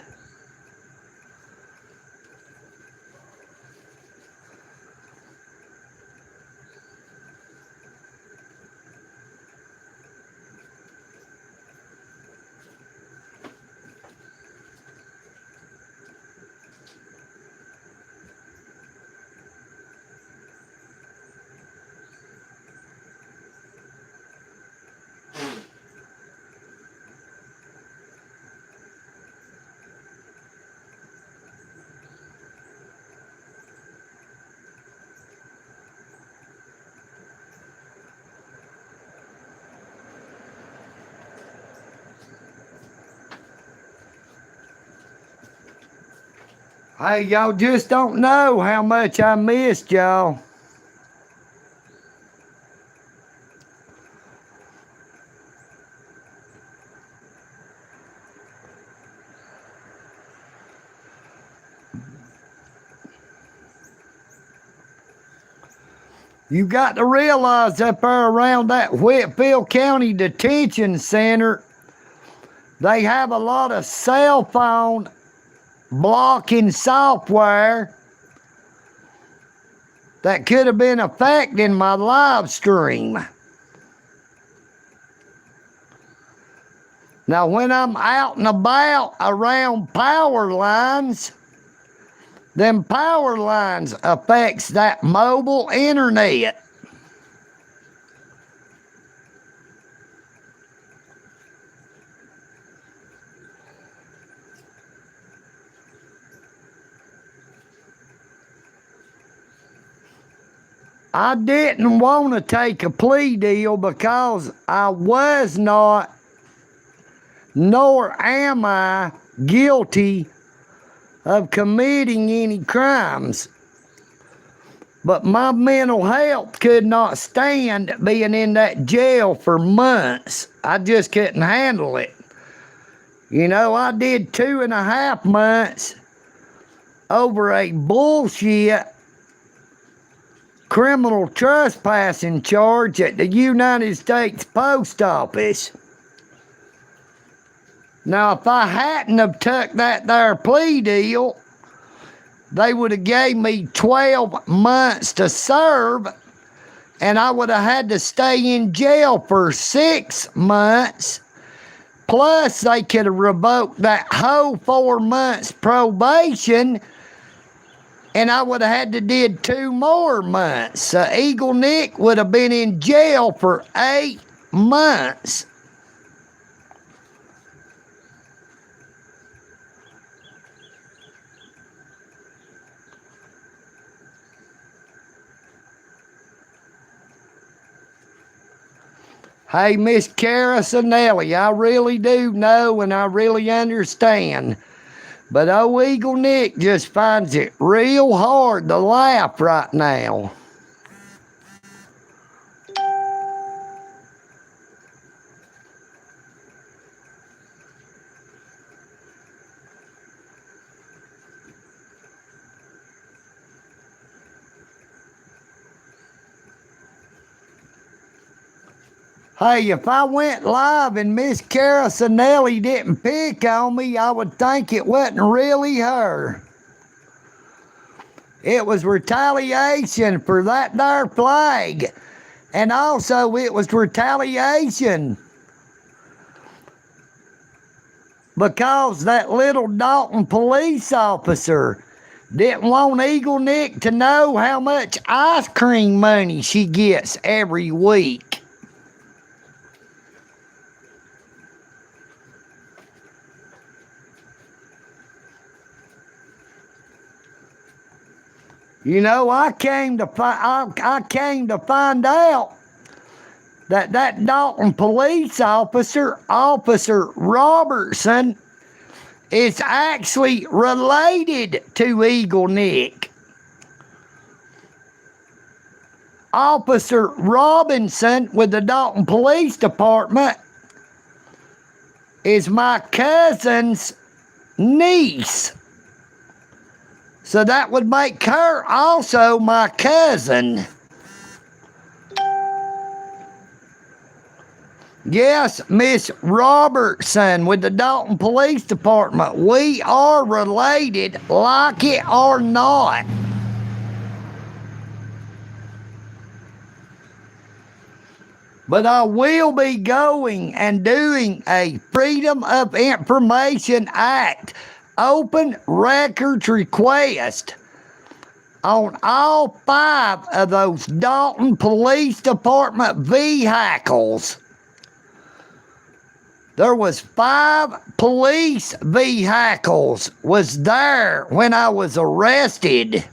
Hey, y'all just don't know how much I missed y'all. You got to realize up there around that Whitfield County Detention Center, they have a lot of cell phone blocking software that could have been affecting my live stream. Now, when I'm out and about around power lines, them power lines affects that mobile internet. I didn't want to take a plea deal because I was not, nor am I, guilty of committing any crimes. But my mental health could not stand being in that jail for months. I just couldn't handle it. You know, I did 2.5 months over a bullshit criminal trespassing charge at the United States Post Office. Now, if I hadn't have took that there plea deal, they would have gave me 12 months to serve, and I would have had to stay in jail for 6 months. Plus, they could have revoked that whole 4 months probation, and I would have had to did 2 more months. So EagleNick would have been in jail for 8 months. Hey, Miss Carasanelli, I really do know and I really understand. But old EagleNick just finds it real hard to laugh right now. Hey, if I went live and Miss Carasanelli didn't pick on me, I would think it wasn't really her. It was retaliation for that there flag. And also it was retaliation because that little Dalton police officer didn't want EagleNick to know how much ice cream money she gets every week. You know, I came to find out that Dalton police officer, Officer Robertson, is actually related to EagleNick. Officer Robinson with the Dalton Police Department is my cousin's niece. So that would make her also my cousin. Yes, Miss Robertson with the Dalton Police Department. We are related, like it or not. But I will be going and doing a Freedom of Information Act open records request on all 5 of those Dalton Police Department vehicles. There was 5 police vehicles was there when I was arrested.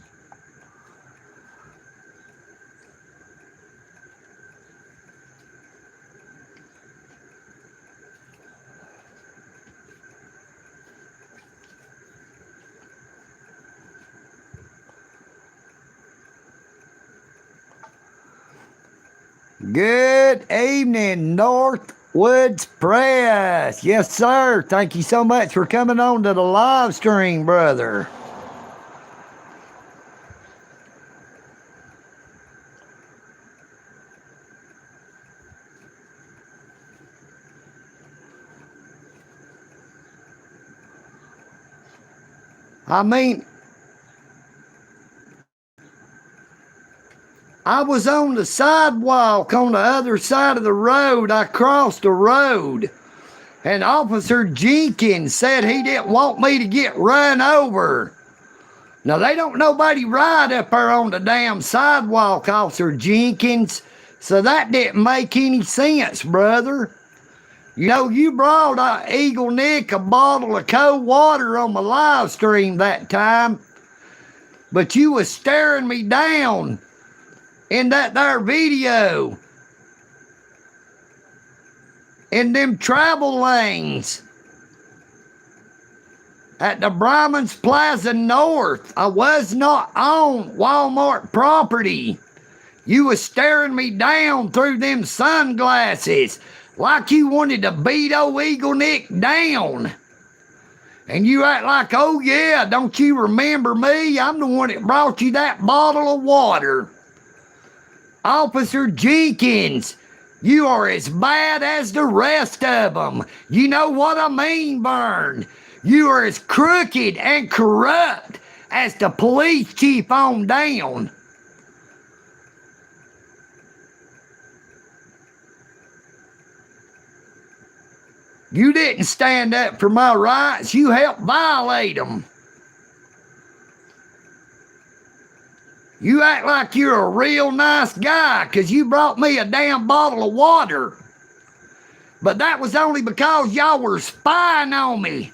Good evening, Northwoods Press. Yes, sir. Thank you so much for coming on to the live stream, brother. I mean, I was on the sidewalk on the other side of the road. I crossed the road, and Officer Jenkins said he didn't want me to get run over. Now, they don't nobody ride up there on the damn sidewalk, Officer Jenkins, so that didn't make any sense, brother. You know, you brought EagleNick a bottle of cold water on my live stream that time, but you was staring me down in that there video, in them travel lanes at the Brahmans Plaza North. I was not on Walmart property. You was staring me down through them sunglasses like you wanted to beat old EagleNick down. And you act like, oh yeah, don't you remember me? I'm the one that brought you that bottle of water. Officer Jenkins, you are as bad as the rest of them. You know what I mean, VERN? You are as crooked and corrupt as the police chief on down. You didn't stand up for my rights. You helped violate them. You act like you're a real nice guy because you brought me a damn bottle of water. But that was only because y'all were spying on me.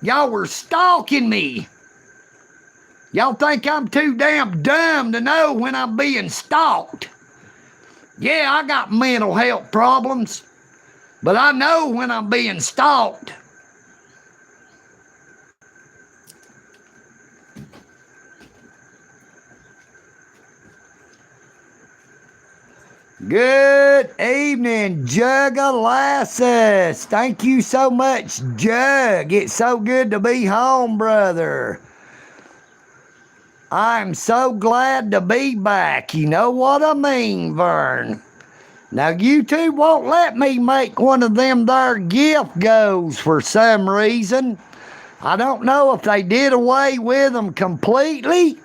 Y'all were stalking me. Y'all think I'm too damn dumb to know when I'm being stalked. Yeah, I got mental health problems, but I know when I'm being stalked. Good evening, Jugalassus. Thank you so much, Jug. It's so good to be home, brother. I'm so glad to be back. You know what I mean, VERN. Now, YouTube won't let me make one of them there gift goes for some reason. I don't know if they did away with them completely,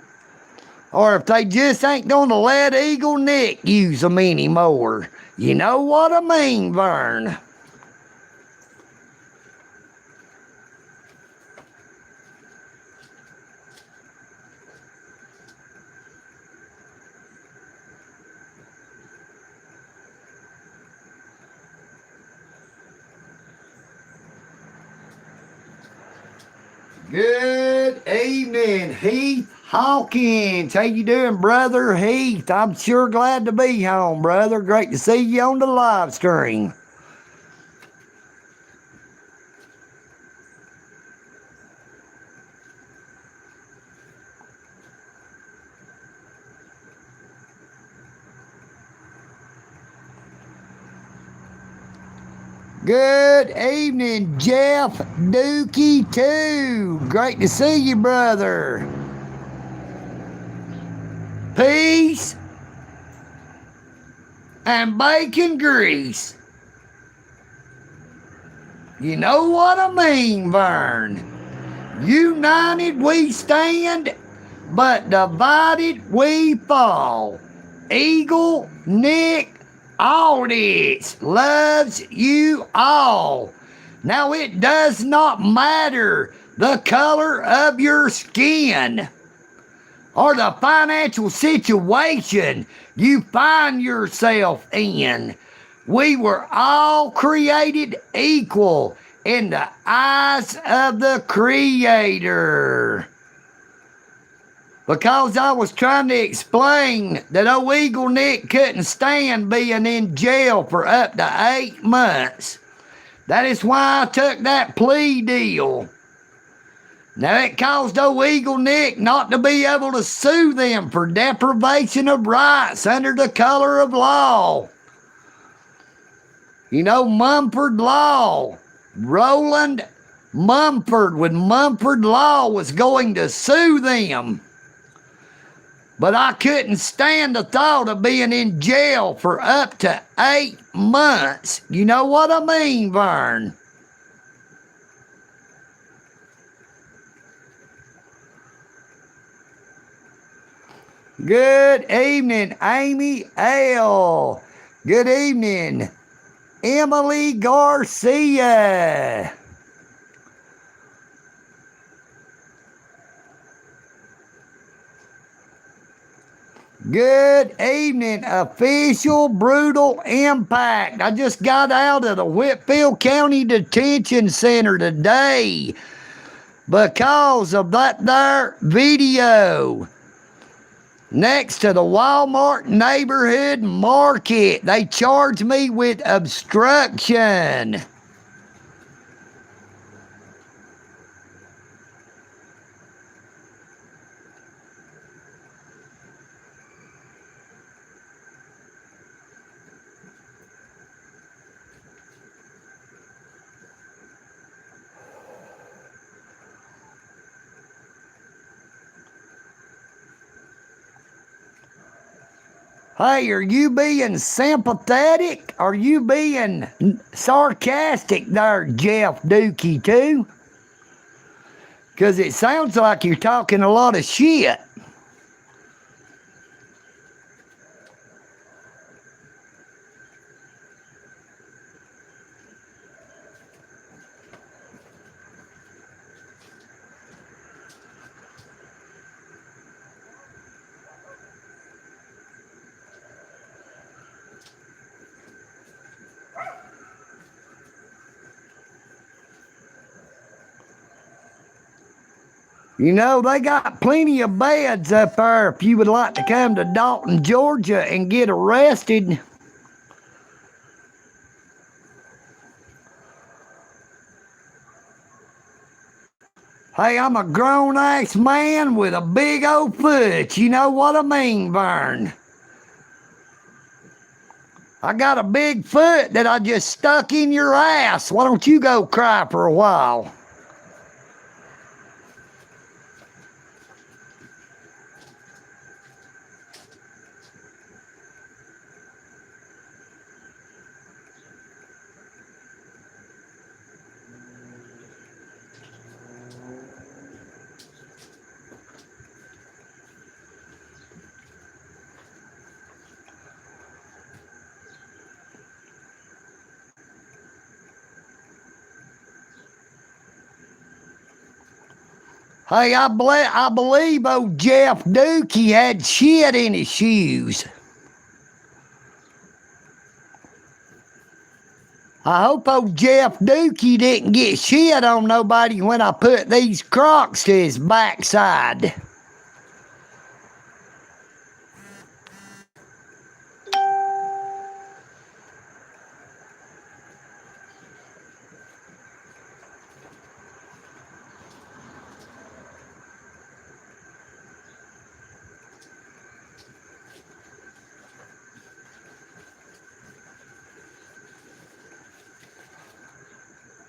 or if they just ain't gonna let EagleNick use them anymore. You know what I mean, VERN. Good evening, Heath Hawkins. How you doing, brother Heath? I'm sure glad to be home, brother. Great to see you on the live stream. Good evening, Jeff Dookie, too. Great to see you, brother. Peace and bacon grease. You know what I mean, Vern. United we stand, but divided we fall. EagleNick AUDITS loves you all. Now it does not matter the color of your skin or the financial situation you find yourself in. We were all created equal in the eyes of the Creator. Because I was trying to explain that old EagleNick couldn't stand being in jail for up to 8 months. That is why I took that plea deal. Now it caused old EagleNick not to be able to sue them for deprivation of rights under the color of law. You know, Mumford Law, Roland Mumford with Mumford Law was going to sue them. But I couldn't stand the thought of being in jail for up to 8 months. You know what I mean, Vern? Good evening, Amy L. Good evening, Emily Garcia. Good evening, Official Brutal Impact. I just got out of the Whitfield County Detention Center today because of that there video next to the Walmart neighborhood market. They charged me with obstruction. Hey, are you being sympathetic? Are you being sarcastic there, Jeff Dookie, too? Because it sounds like you're talking a lot of shit. You know, they got plenty of beds up there if you would like to come to Dalton, Georgia and get arrested. Hey, I'm a grown-ass man with a big old foot. You know what I mean, Vern? I got a big foot that I just stuck in your ass. Why don't you go cry for a while? Hey, I believe old Jeff Dookie had shit in his shoes. I hope old Jeff Dookie didn't get shit on nobody when I put these Crocs to his backside.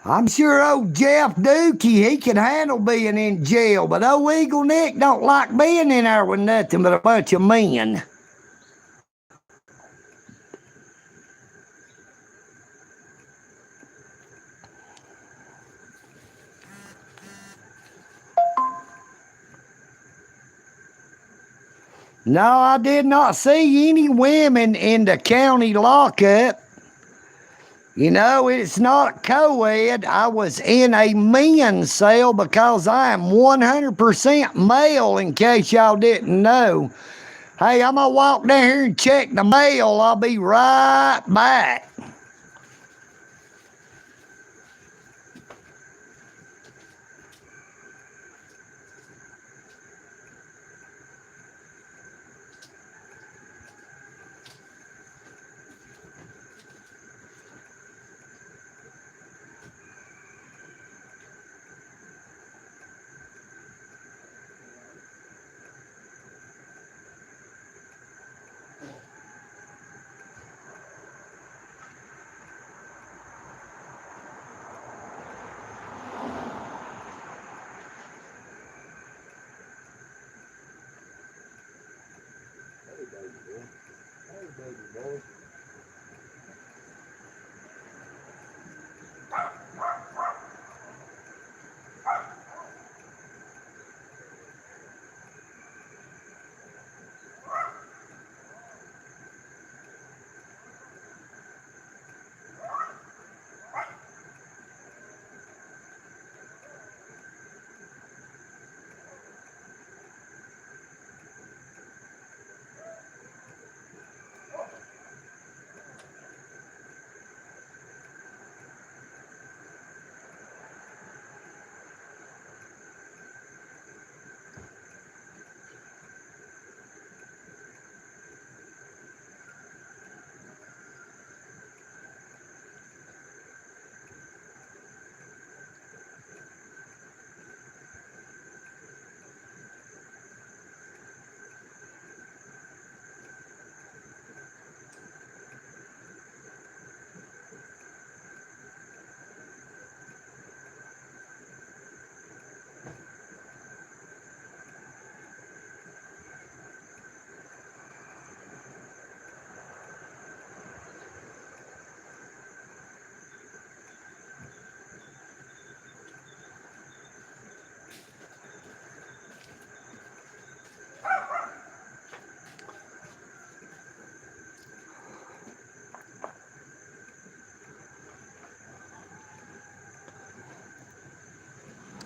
I'm sure old Jeff Dookie, he can handle being in jail, but old EagleNick don't like being in there with nothing but a bunch of men. No, I did not see any women in the county lockup. You know, it's not co-ed. I was in a men's cell because I am 100% male, in case y'all didn't know. Hey, I'm going to walk down here and check the mail. I'll be right back.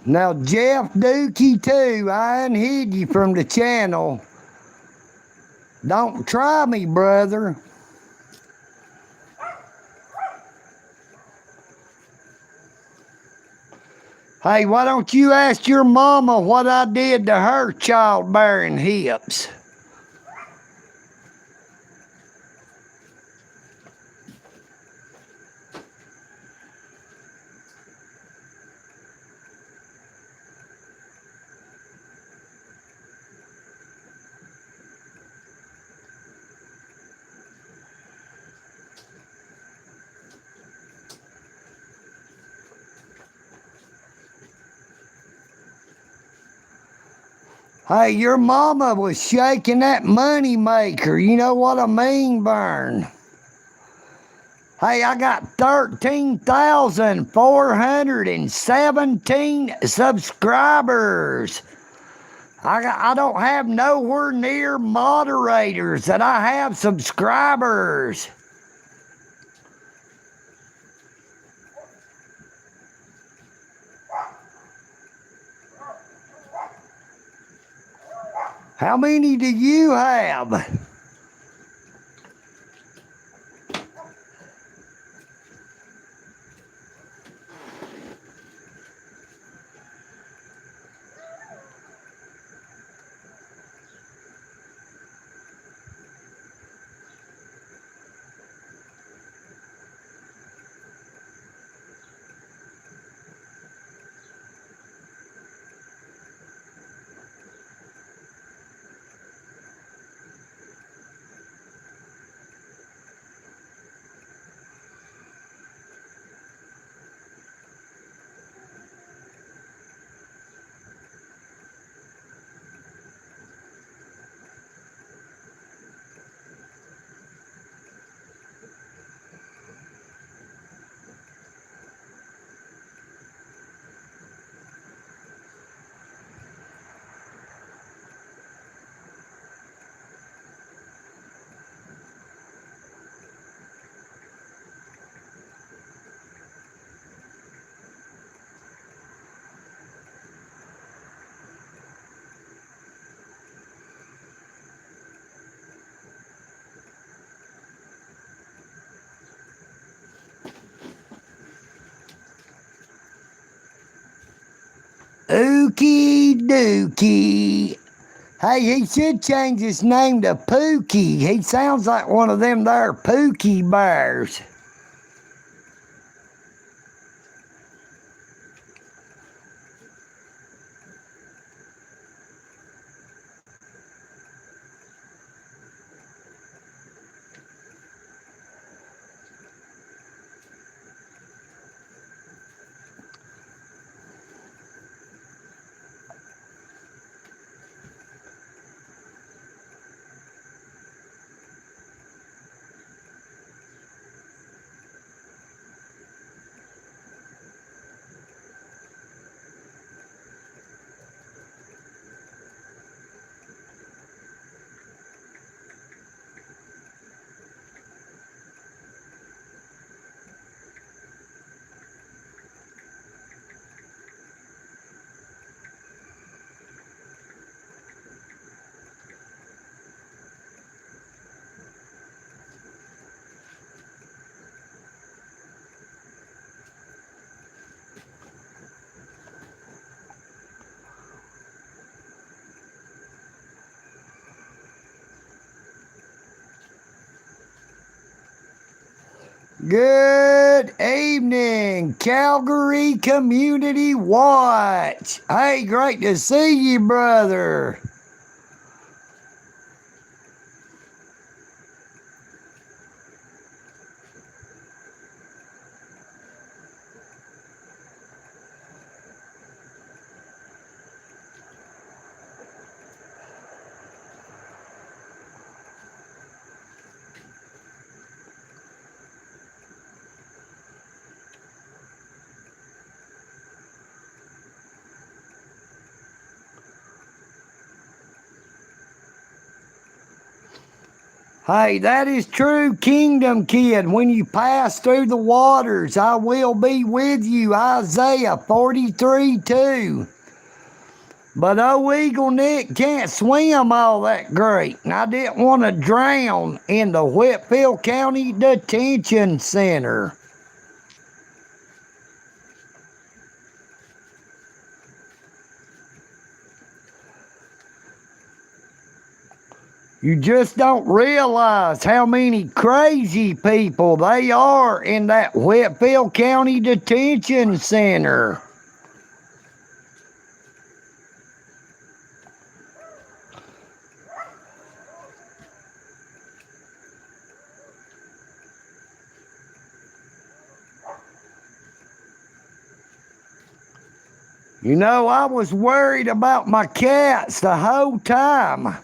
Now, Jeff Dookie, too, I unhid you from the channel. Don't try me, brother. Hey, why don't you ask your mama what I did to her childbearing hips? Hey, your mama was shaking that money maker. You know what I mean, Vern? Hey, I got 13,417 subscribers. I don't have nowhere near moderators that I have subscribers. How many do you have? Ookie dookie. Hey, he should change his name to Pookie. He sounds like one of them there Pookie bears. Good evening, Calgary Community Watch. Hey, great to see you, brother. Hey, that is true, Kingdom Kid. When you pass through the waters, I will be with you. Isaiah 43:2. But EagleNick can't swim all that great, and I didn't want to drown in the Whitfield County Detention Center. You just don't realize how many crazy people they are in that Whitfield County Detention Center. You know, I was worried about my cats the whole time.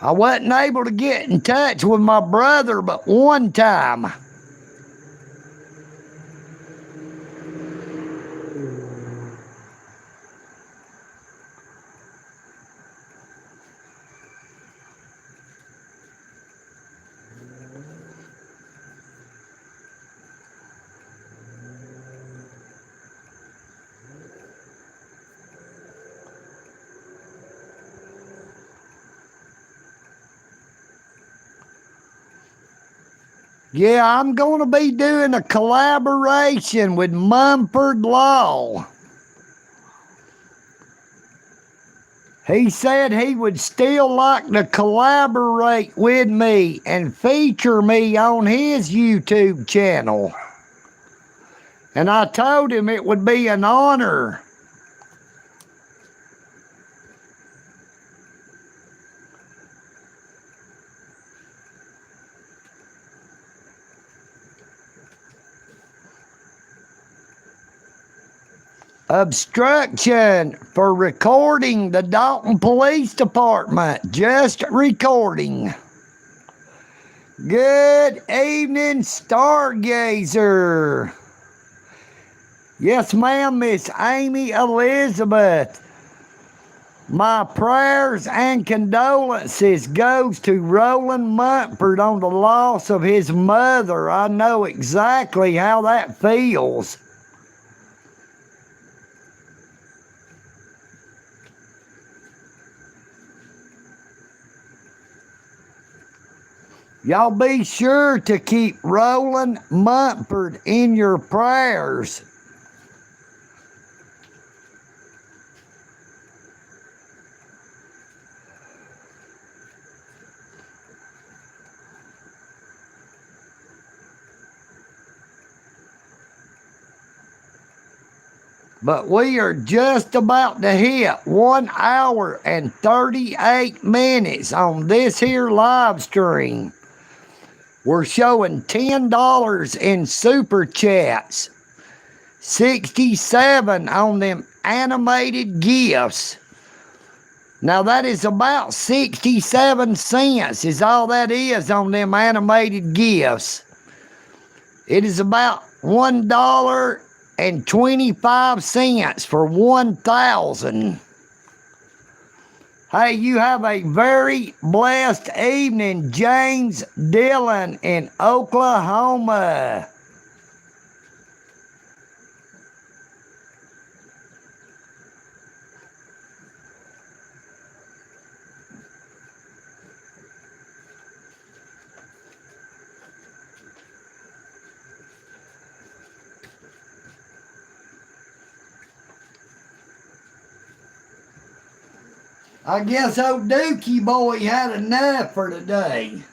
I wasn't able to get in touch with my brother but one time. Yeah, I'm going to be doing a collaboration with Mumford Law. He said he would still like to collaborate with me and feature me on his YouTube channel. And I told him it would be an honor. Obstruction for recording the Dalton Police Department. Just recording. Good evening, Stargazer. Yes, ma'am, Miss Amy Elizabeth. My prayers and condolences goes to Roland Mumford on the loss of his mother. I know exactly how that feels. Y'all be sure to keep Roland Mumford in your prayers. But we are just about to hit 1 hour and 38 minutes on this here live stream. We're showing $10 in super chats, 67 on them animated gifts. Now that is about 67 cents is all that is on them animated gifts. It is about $1.25 for 1,000. Hey, you have a very blessed evening, James Dillon in Oklahoma. I guess old Dookie boy had enough for today.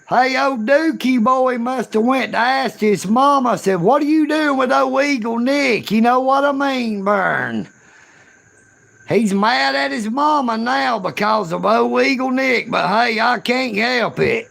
Hey, old Dookie boy must have went to ask his mama, said, what are you doing with old EagleNick? You know what I mean, Vern? He's mad at his mama now because of old EagleNick, but hey, I can't help it.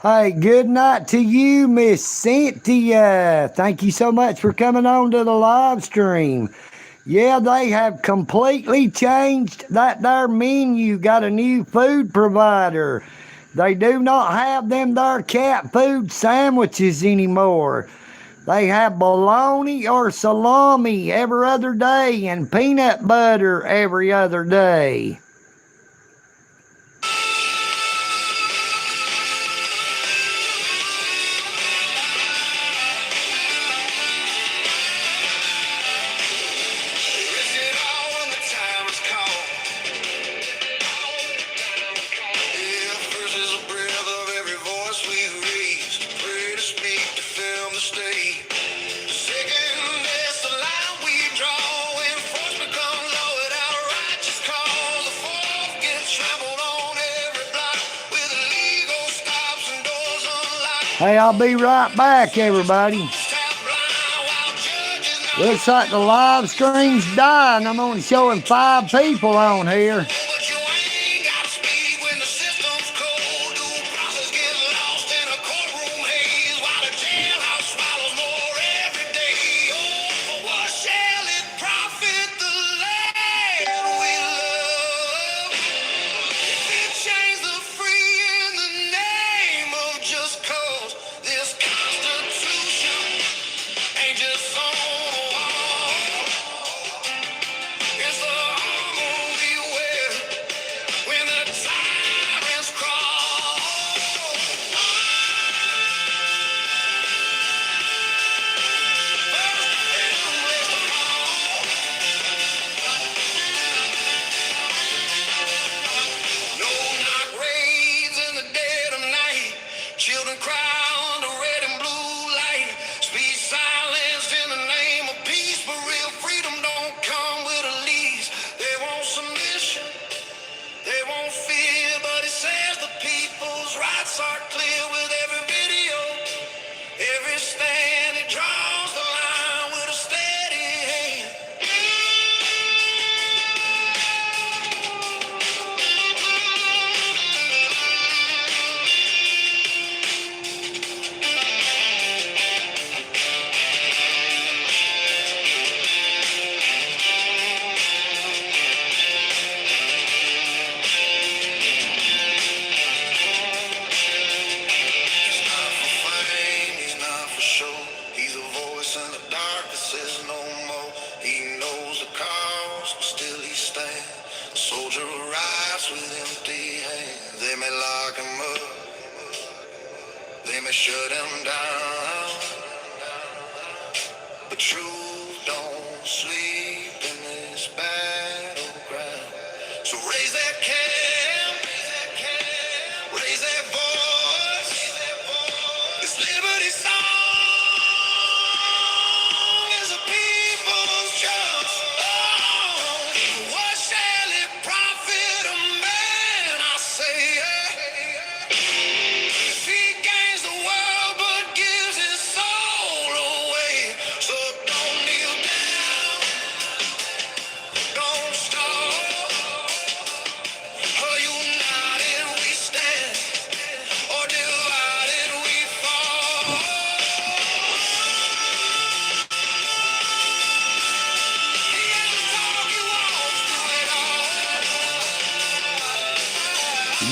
Hey, good night to you, Miss Cynthia. Thank you so much for coming on to the live stream. Yeah, they have completely changed that there menu. Got a new food provider. They do not have them there cat food sandwiches anymore. They have bologna or salami every other day and peanut butter every other day. Hey, I'll be right back, everybody. Looks like the live stream's dying. I'm only showing 5 people on here.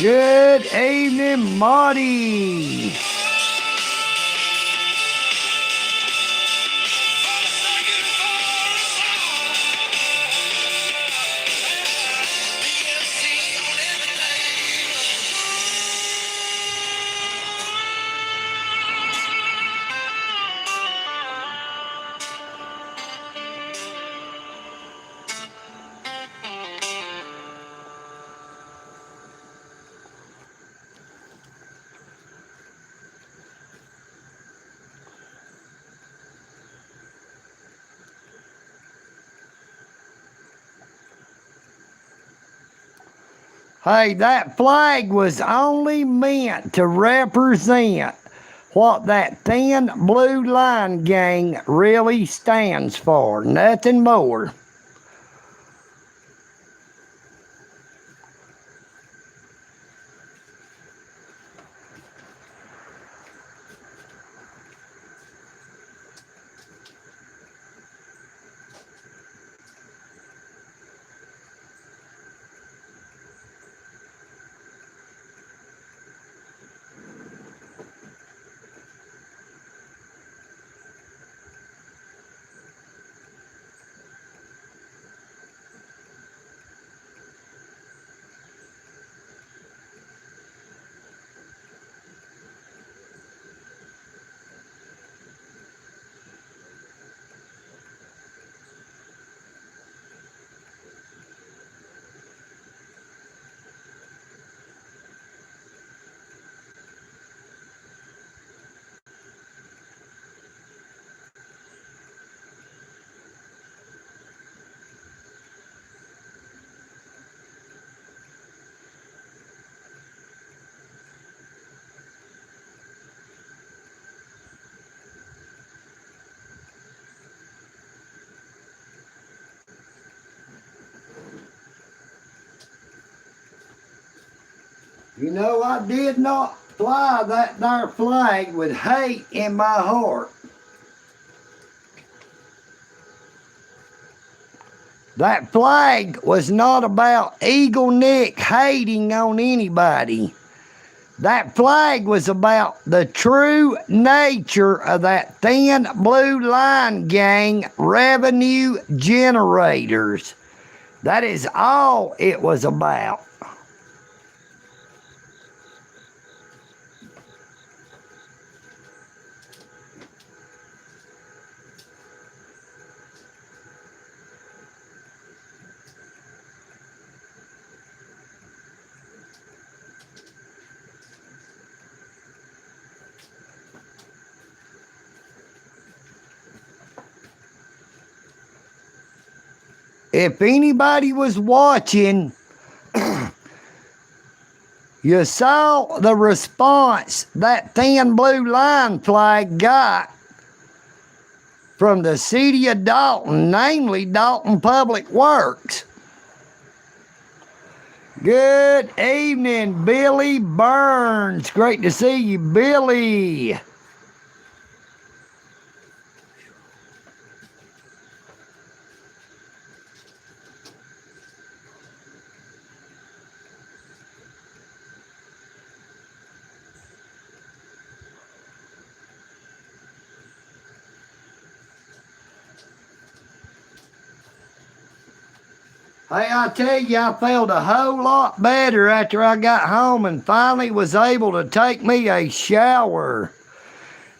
Good evening, Marty. Hey, that flag was only meant to represent what that thin blue line gang really stands for, nothing more. You know, I did not fly that there flag with hate in my heart. That flag was not about EagleNick hating on anybody. That flag was about the true nature of that thin blue line gang revenue generators. That is all it was about. If anybody was watching, you saw the response that thin blue line flag got from the city of Dalton, namely Dalton Public Works. Good evening, Billy Burns. Great to see you, Billy. Hey, I tell you, I felt a whole lot better after I got home and finally was able to take me a shower.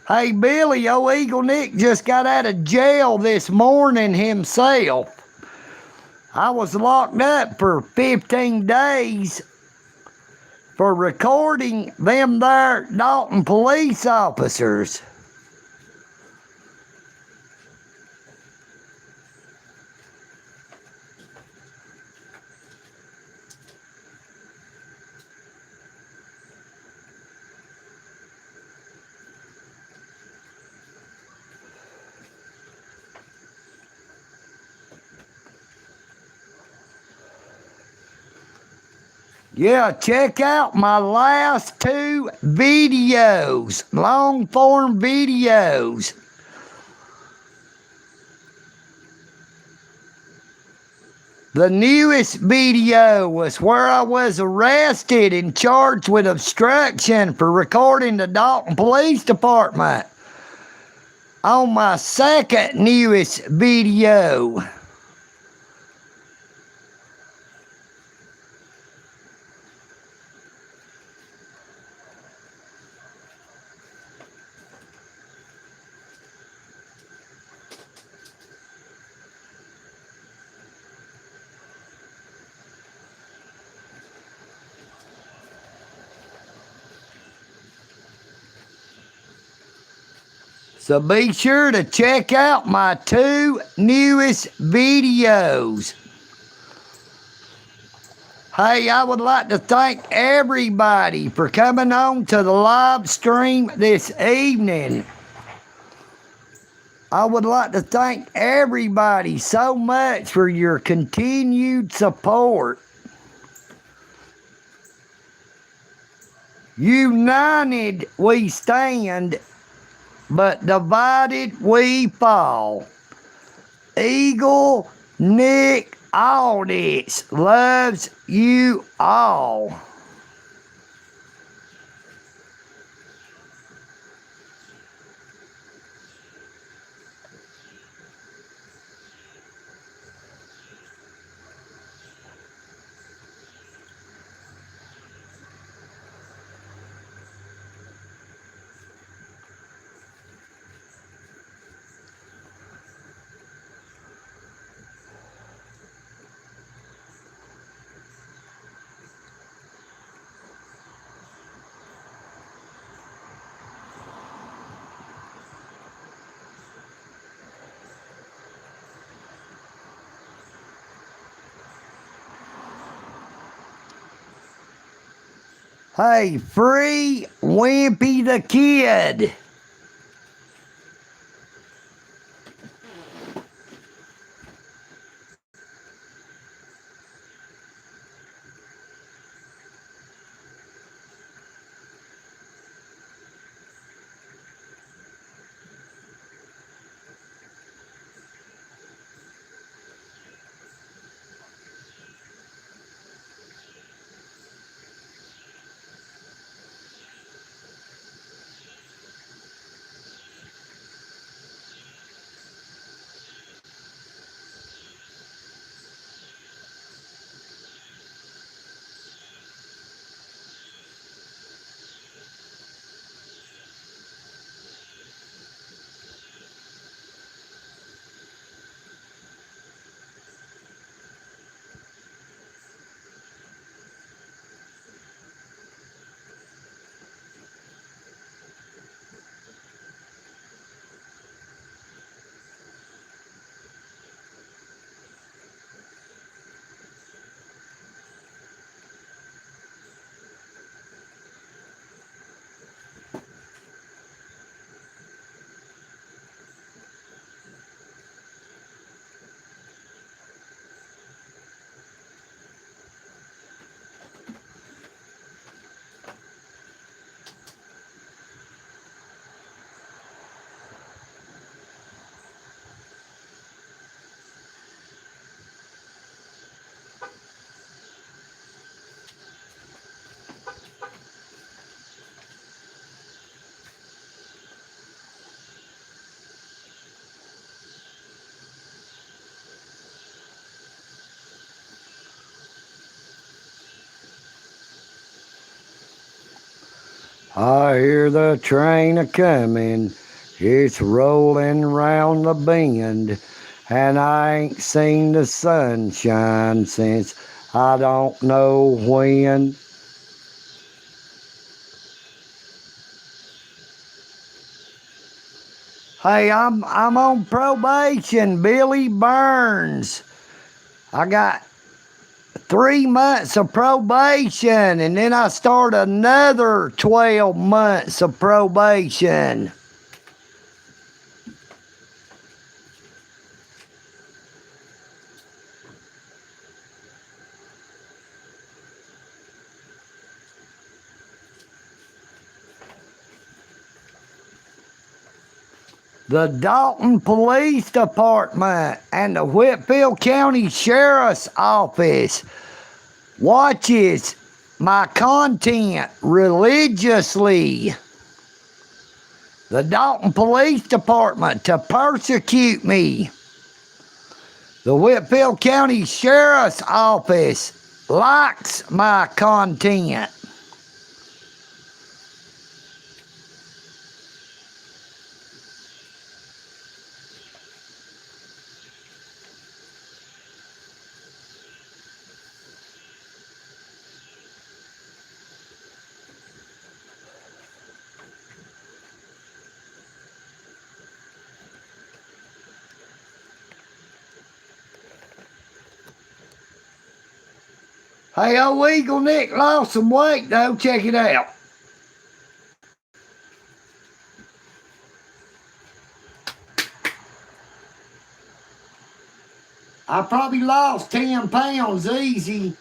Hey, Billy, old EagleNick just got out of jail this morning himself. I was locked up for 15 days for recording them there Dalton police officers. Yeah, check out my last two videos, long form videos. The newest video was where I was arrested and charged with obstruction for recording the Dalton Police Department. On my second newest video. So be sure to check out my two newest videos. Hey, I would like to thank everybody for coming on to the live stream this evening. I would like to thank everybody so much for your continued support. United we stand, but divided we fall. EagleNick Audits loves you all. Hey, free Wimpy the Kid. I hear the train a-comin', it's rollin' round the bend, and I ain't seen the sunshine since I don't know when. Hey, I'm on probation, Billy Burns. I got 3 months of probation, and then I start another 12 months of probation. The Dalton Police Department and the Whitfield County Sheriff's Office watches my content religiously. The Dalton Police Department to persecute me. The Whitfield County Sheriff's Office likes my content. Hey, old EagleNick lost some weight, though. Check it out. I probably lost 10 pounds easy.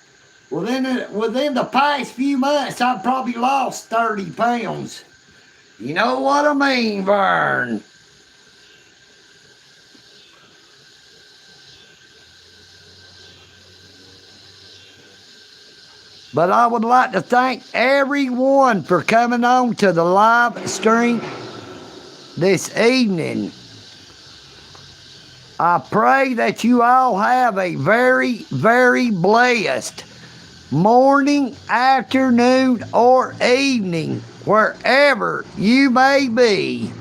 Within the past few months, I probably lost 30 pounds. You know what I mean, Vern? But I would like to thank everyone for coming on to the live stream this evening. I pray that you all have a very, very blessed morning, afternoon, or evening, wherever you may be.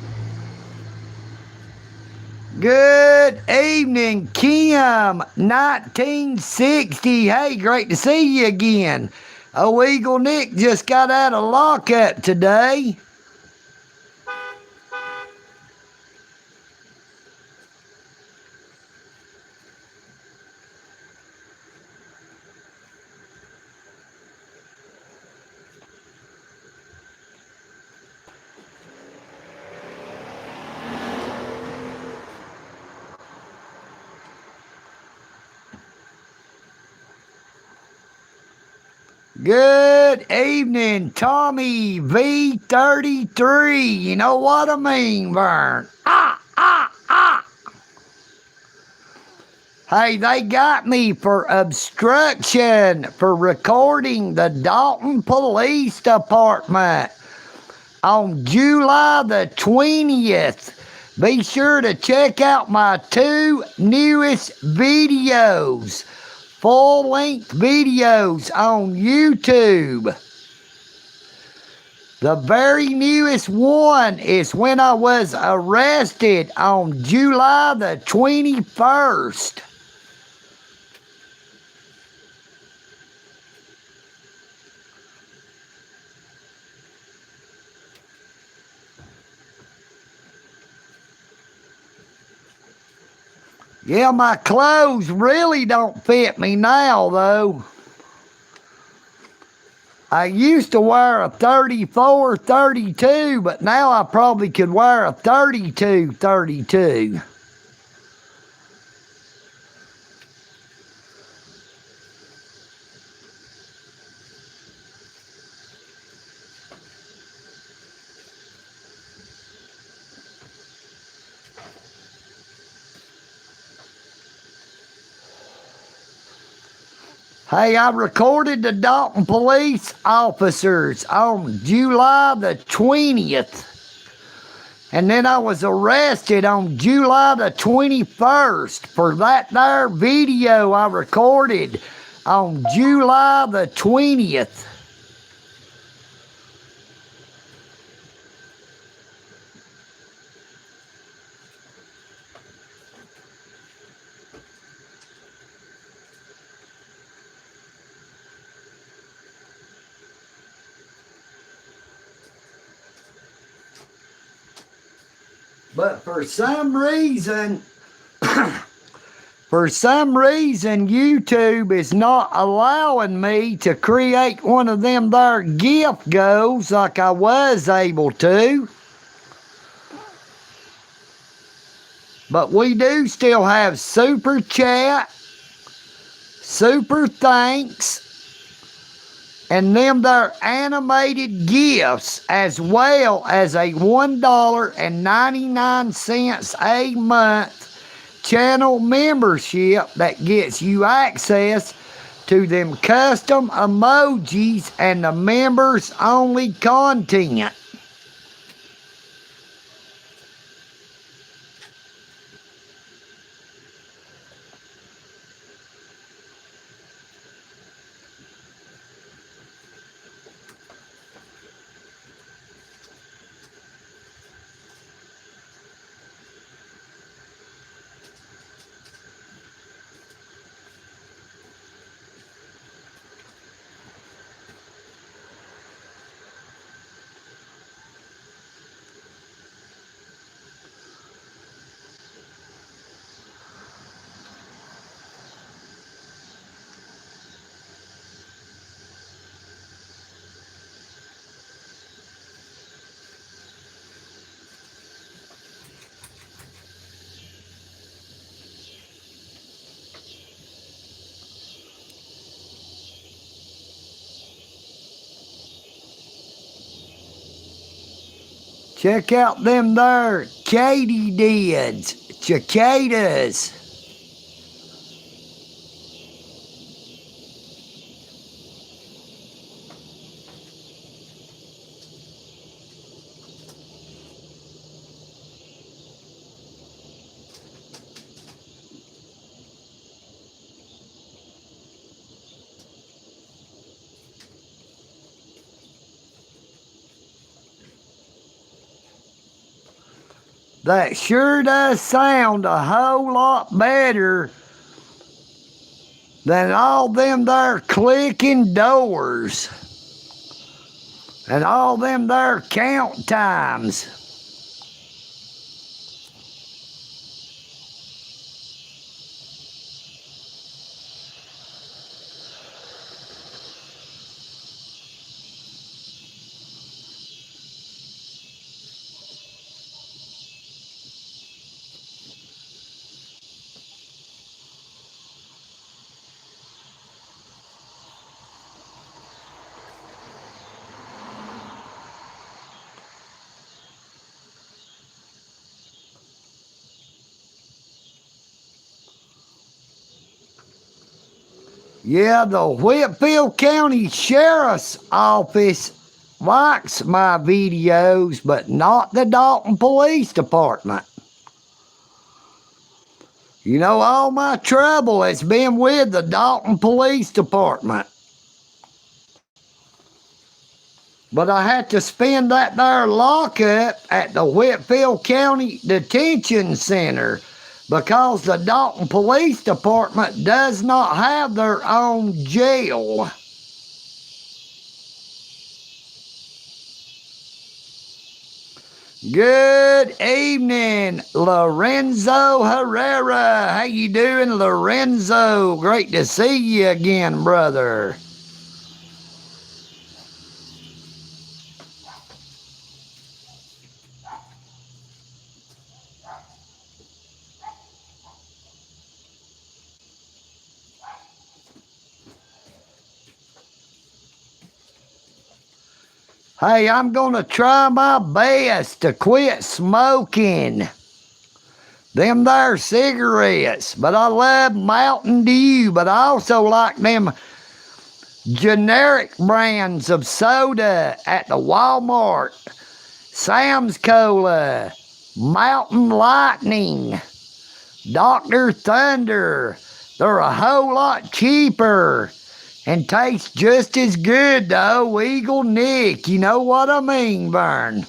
Good evening, Kim, 1960. Hey, great to see you again. Oh, EagleNick just got out of lockup today. Good evening, Tommy V33. You know what I mean, Vern? Hey, they got me for obstruction for recording the Dalton Police Department on July the 20th. Be sure to check out my 2 newest videos. Full-length videos on YouTube. The very newest one is when I was arrested on July the 21st. Yeah, my clothes really don't fit me now, though. I used to wear a 34, 32, but now I probably could wear a 32, 32. Hey, I recorded the Dalton police officers on July the 20th. And then I was arrested on July the 21st for that there video I recorded on July the 20th. But for some reason, YouTube is not allowing me to create one of them there gift goals like I was able to. But we do still have super chat, super thanks, and them there animated gifts, as well as a $1.99 a month channel membership that gets you access to them custom emojis and the members only content. Check out them there katydids, cicadas. That sure does sound a whole lot better than all them there clicking doors and all them there count times. Yeah, the Whitfield County Sheriff's Office likes my videos, but not the Dalton Police Department. You know, all my trouble has been with the Dalton Police Department. But I had to spend that there lockup at the Whitfield County Detention Center because the Dalton Police Department does not have their own jail. Good evening, Lorenzo Herrera. How you doing, Lorenzo? Great to see you again, brother. Hey, I'm going to try my best to quit smoking them there cigarettes, but I love Mountain Dew, but I also like them generic brands of soda at the Walmart, Sam's Cola, Mountain Lightning, Dr. Thunder. They're a whole lot cheaper and taste just as good, though. EagleNick, you know what I mean, VERN.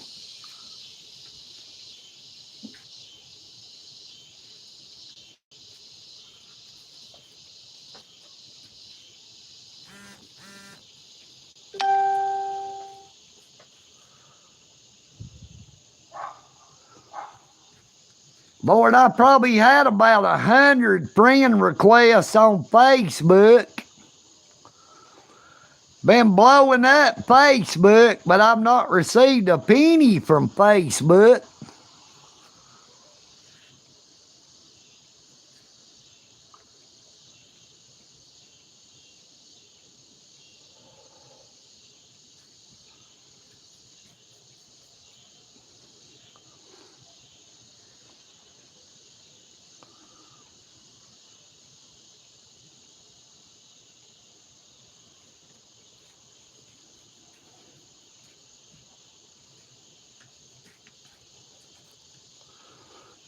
Lord, I probably had about 100 friend requests on Facebook. Been blowing up Facebook, but I've not received a penny from Facebook.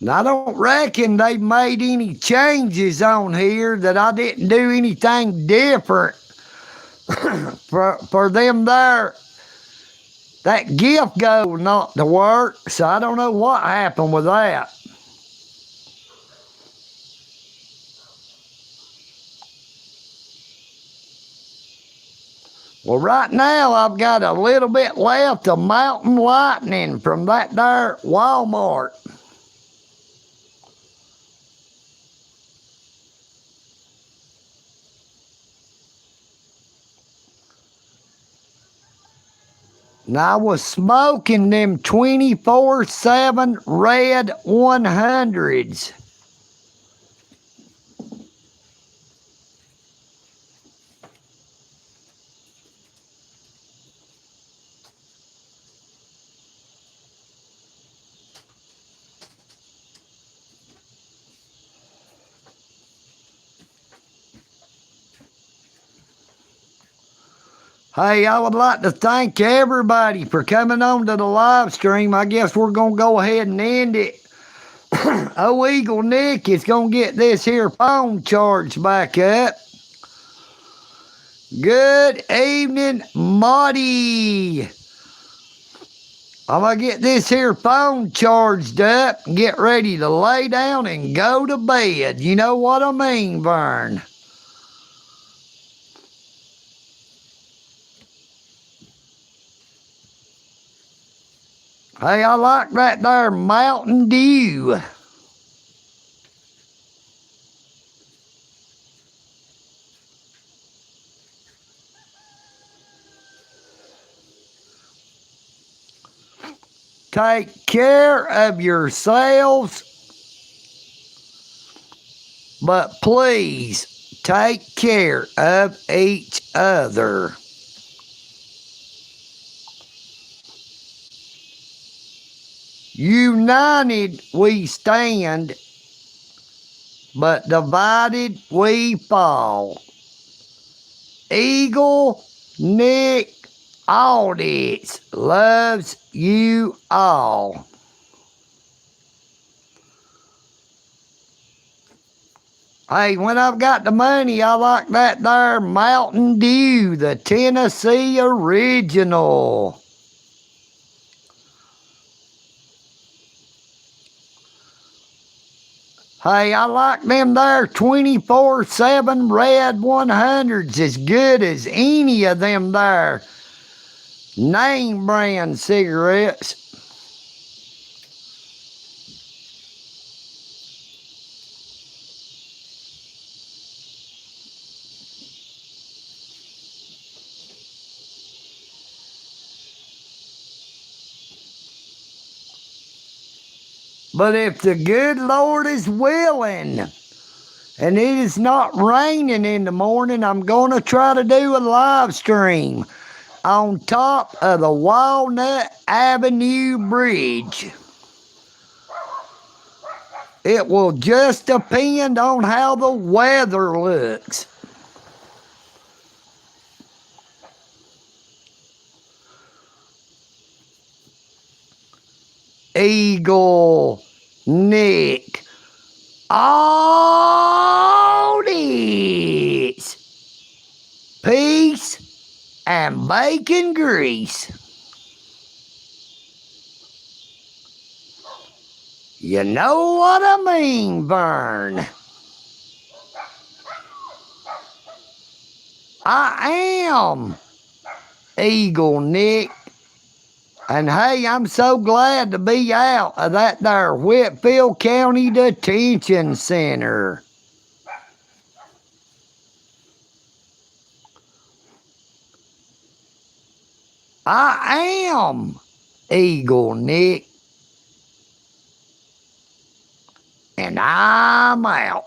And I don't reckon they made any changes on here that I didn't do anything different for them there. That gift goal not to work, so I don't know what happened with that. Well, right now I've got a little bit left of Mountain Lightning from that there Walmart. And I was smoking them 24/7 red 100s. Hey, I would like to thank everybody for coming on to the live stream. I guess we're going to go ahead and end it. EagleNick is going to get this here phone charged back up. Good evening, Marty. I'm going to get this here phone charged up and get ready to lay down and go to bed. You know what I mean, Vern? Hey, I like that there Mountain Dew. Take care of yourselves, but please take care of each other. United we stand, but divided we fall. EagleNick Audits loves you all. Hey, when I've got the money, I like that there Mountain Dew, the Tennessee original. Hey, I like them there 24/7 red 100s as good as any of them there name brand cigarettes. But if the good Lord is willing, and it is not raining in the morning, I'm going to try to do a live stream on top of the Walnut Avenue Bridge. It will just depend on how the weather looks. EagleNick Audits. Peace and bacon grease. You know what I mean, Vern. I am EagleNick And hey, I'm so glad to be out of that there Whitfield County Detention Center. I am EagleNick, and I'm out.